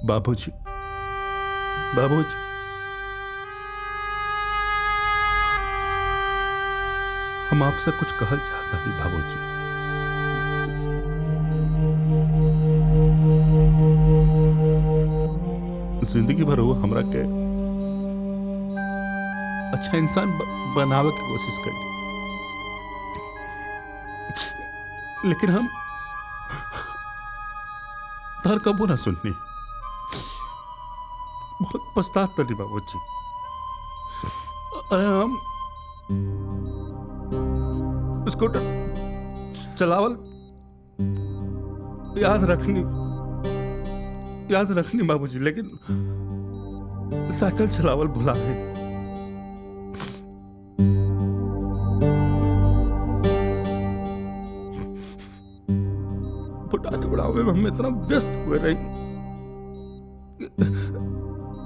बाबूजी, बाबूजी, हम आपसे कुछ कहल चाहता नहीं बाबूजी। जिंदगी भर वो हमरा के अच्छा इंसान बनावे की कोशिश करी, लेकिन हम तार कबू ना सुननी। बहुत पछतात तनी बाबूजी। अरे हम स्कूटर चलावल याद रखनी बाबूजी, लेकिन साइकिल चलावल भुला गए। बुढ़ाने बुढ़ावे में हम इतना व्यस्त हुए रहे,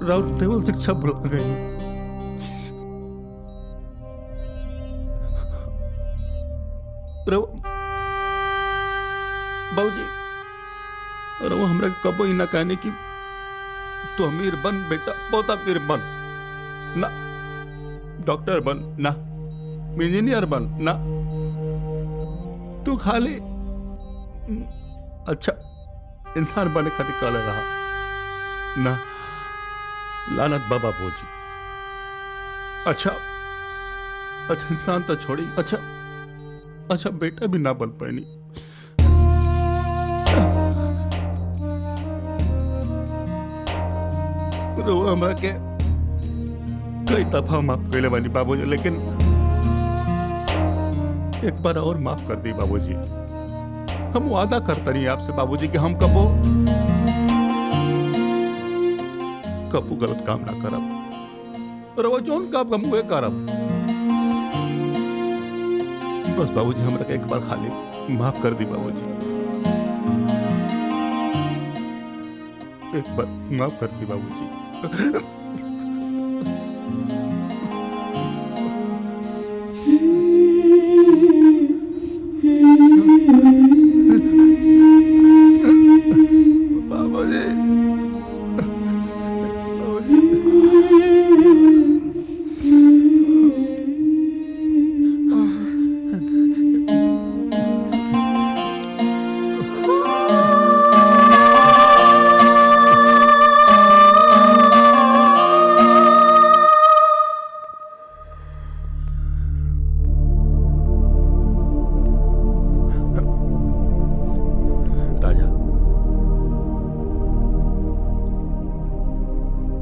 राउत देवल शिक्षा भुला गए। बाबूजी और वो हमरा कबो ही ना कहने की तू अमीर बन बेटा, बहुत अमीर बन ना, डॉक्टर बन ना, इंजीनियर बन ना, तू खाली अच्छा इंसान बने खातिर काले रहा ना। लानत बाबा बोजी। अच्छा इंसान तो छोड़ी, अच्छा बेटा भी ना बन पाएनी। हमरा के कई दफा माफ कैले बानी बाबूजी, लेकिन एक बार और माफ कर दी बाबूजी। हम वादा करते नहीं आपसे बाबूजी कि हम कबो गलत काम ना करब, और वो जोन काम हम हुए करब। बस बाबूजी हमरा के एक बार खाली माफ कर दी बाबूजी, एक बार माफ कर दी बाबूजी।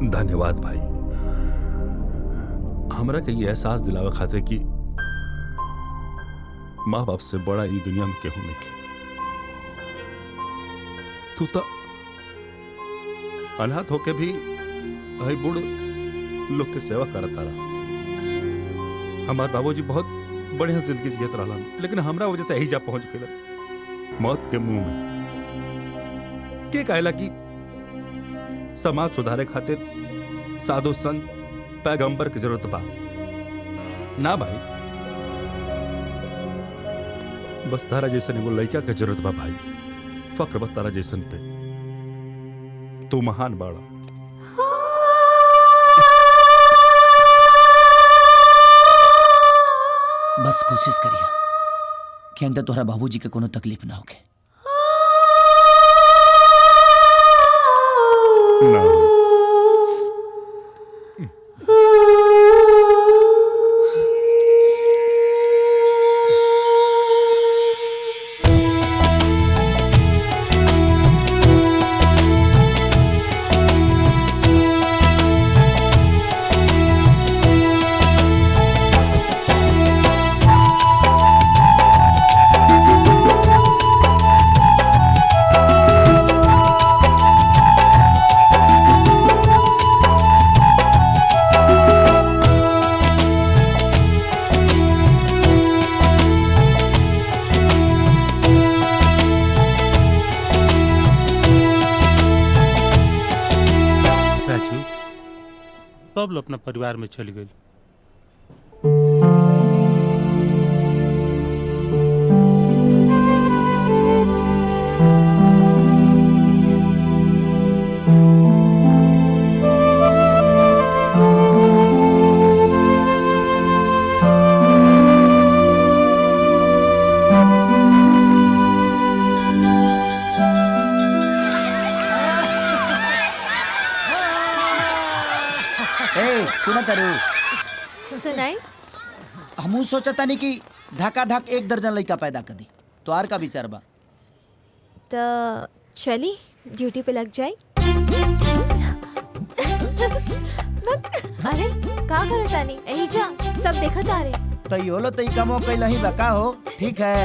धन्यवाद भाई, हमरा के ये एहसास दिलावे खातिर कि माँ बाप से बड़ा ई दुनिया में केहू नहीं के। तू तो अनाथ होके भी हई बूढ़ लोग के सेवा करता रहा। हमारे बाबूजी बहुत बढ़िया जिंदगी जियत रहा, लेकिन हमरा वजह से यही जा पहुंच गए मौत के मुंह में। के कहला कि समाज सुधारे खातिर साधु संत पैगंबर की जरूरत बा ना भाई, बस तारा जैसन एगो लड़का के जरूरत बा भाई। फक्र बस तारा जैसन पे, तू महान बाड़ा। बस कोशिश करिए कि अंदर तोहरा बाबूजी के कोनो तकलीफ ना होके। ना बबलू अपना परिवार में चली गई। ए सुना तारू सुनाई। हमू सोचता नहीं कि धका धक 1 दर्जन लड़का पैदा कर दी। तो आर का विचार बा? तो चली ड्यूटी पे लग जाए। अरे का करो तानी यही जा सब देखा तारे। तो यो लो तई कमो कैला ही बका हो। ठीक है।